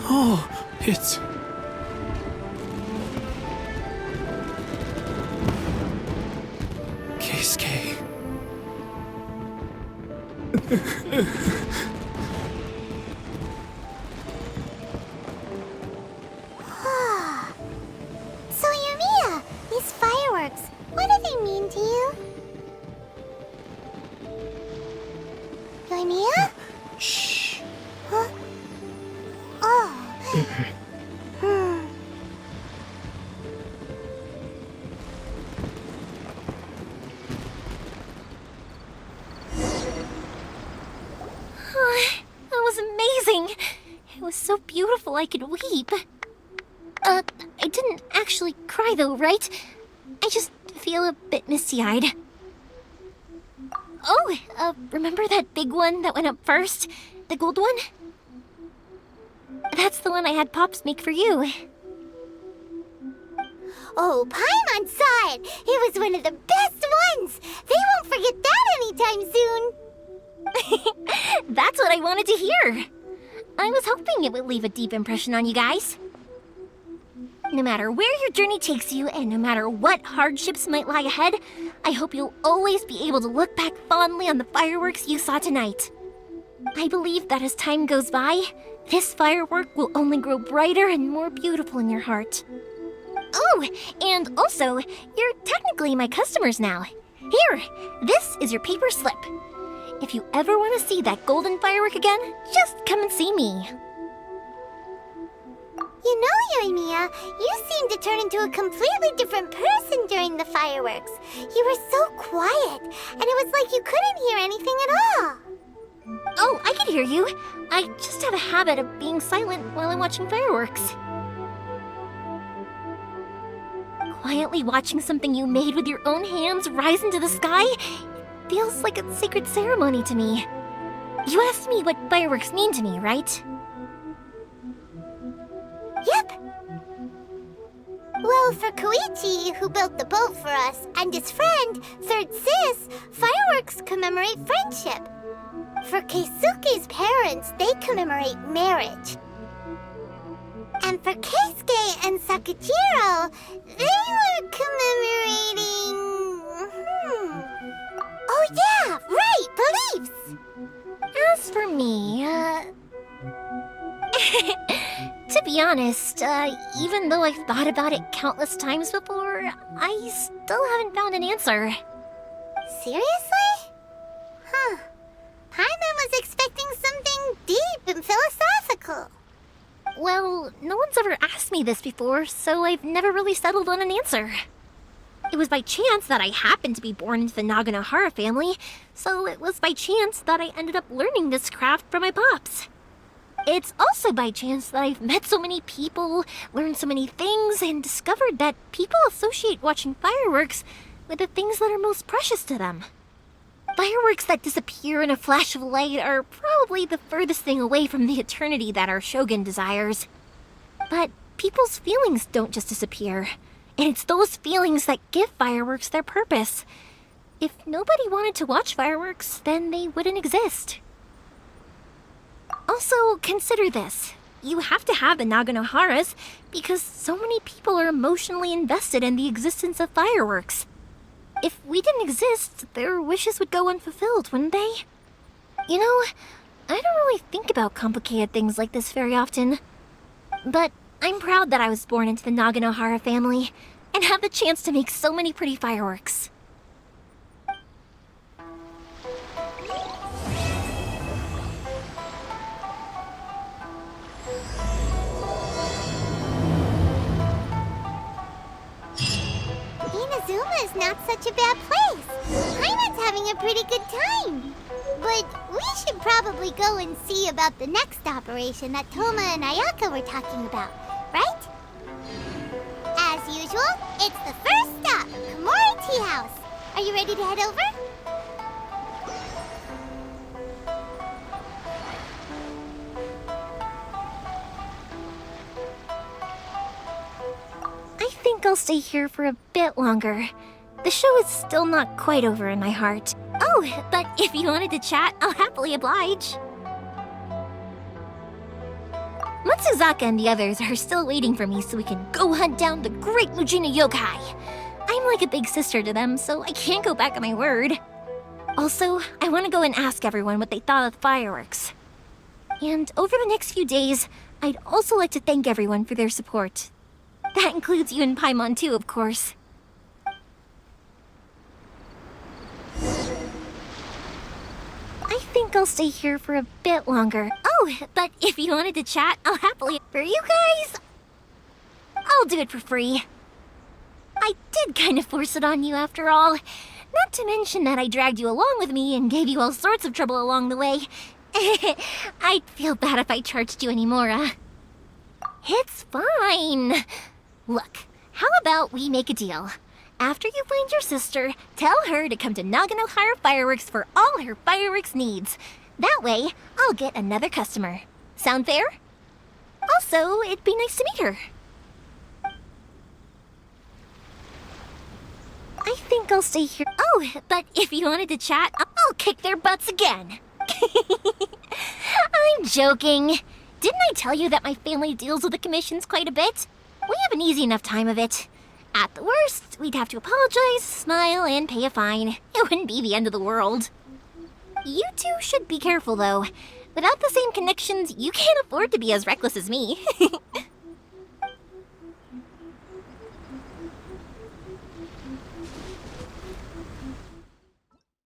Oh, it's... Keisuke. So, Yoimiya, these fireworks, what do they mean to you? Yoimiya? Shh. Huh? Oh. so beautiful I could weep. I didn't actually cry though, right? I just feel a bit misty-eyed. Oh, remember that big one that went up first? The gold one? That's the one I had Pops make for you. Oh, Paimon saw it! It was one of the best ones! They won't forget that anytime soon! That's what I wanted to hear. I was hoping it would leave a deep impression on you guys. No matter where your journey takes you, and no matter what hardships might lie ahead, I hope you'll always be able to look back fondly on the fireworks you saw tonight. I believe that as time goes by, this firework will only grow brighter and more beautiful in your heart. Oh, and also, you're technically my customers now. Here, this is your paper slip. If you ever want to see that golden firework again, just come and see me. You know, Yoimiya, you seemed to turn into a completely different person during the fireworks. You were so quiet, and it was like you couldn't hear anything at all. Oh, I can hear you. I just have a habit of being silent while I'm watching fireworks. Quietly watching something you made with your own hands rise into the sky feels like a sacred ceremony to me. You asked me what fireworks mean to me, right? Yep. Well, for Koichi, who built the boat for us, and his friend, Third Sis, fireworks commemorate friendship. For Keisuke's parents, they commemorate marriage. And for Keisuke and Sakujiro, they were commemorating... Oh yeah, right, beliefs! As for me, to be honest, even though I've thought about it countless times before, I still haven't found an answer. Seriously? Huh. Paimon was expecting something deep and philosophical. Well, no one's ever asked me this before, so I've never really settled on an answer. It was by chance that I happened to be born into the Naganohara family, so it was by chance that I ended up learning this craft from my pops. It's also by chance that I've met so many people, learned so many things, and discovered that people associate watching fireworks with the things that are most precious to them. Fireworks that disappear in a flash of light are probably the furthest thing away from the eternity that our shogun desires. But people's feelings don't just disappear, and it's those feelings that give fireworks their purpose. If nobody wanted to watch fireworks, then they wouldn't exist. Also, consider this. You have to have the Naganoharas because so many people are emotionally invested in the existence of fireworks. If we didn't exist, their wishes would go unfulfilled, wouldn't they? You know, I don't really think about complicated things like this very often. But I'm proud that I was born into the Naganohara family and have the chance to make so many pretty fireworks. Inazuma is not such a bad place. Paimon's having a pretty good time. But we should probably go and see about the next operation that Toma and Ayaka were talking about, right? As usual, it's the first stop, Komori Tea House. Are you ready to head over? I think I'll stay here for a bit longer. The show is still not quite over in my heart. Oh, but if you wanted to chat, I'll happily oblige. Matsuzaka and the others are still waiting for me so we can go hunt down the great Mujina yokai. I'm like a big sister to them, so I can't go back on my word. Also, I want to go and ask everyone what they thought of the fireworks. And over the next few days, I'd also like to thank everyone for their support. That includes you and Paimon too, of course. I think I'll stay here for a bit longer. Oh, but if you wanted to chat, I'll happily... For you guys, I'll do it for free. I did kind of force it on you after all. Not to mention that I dragged you along with me and gave you all sorts of trouble along the way. I'd feel bad if I charged you anymore. It's fine. Look, how about we make a deal? After you find your sister, tell her to come to Nagano Hire Fireworks for all her fireworks needs. That way, I'll get another customer. Sound fair? Also, it'd be nice to meet her. I think I'll stay here. Oh, but if you wanted to chat, I'll kick their butts again. I'm joking. Didn't I tell you that my family deals with the commissions quite a bit? We have an easy enough time of it. At the worst, we'd have to apologize, smile, and pay a fine. It wouldn't be the end of the world. You two should be careful, though. Without the same connections, you can't afford to be as reckless as me.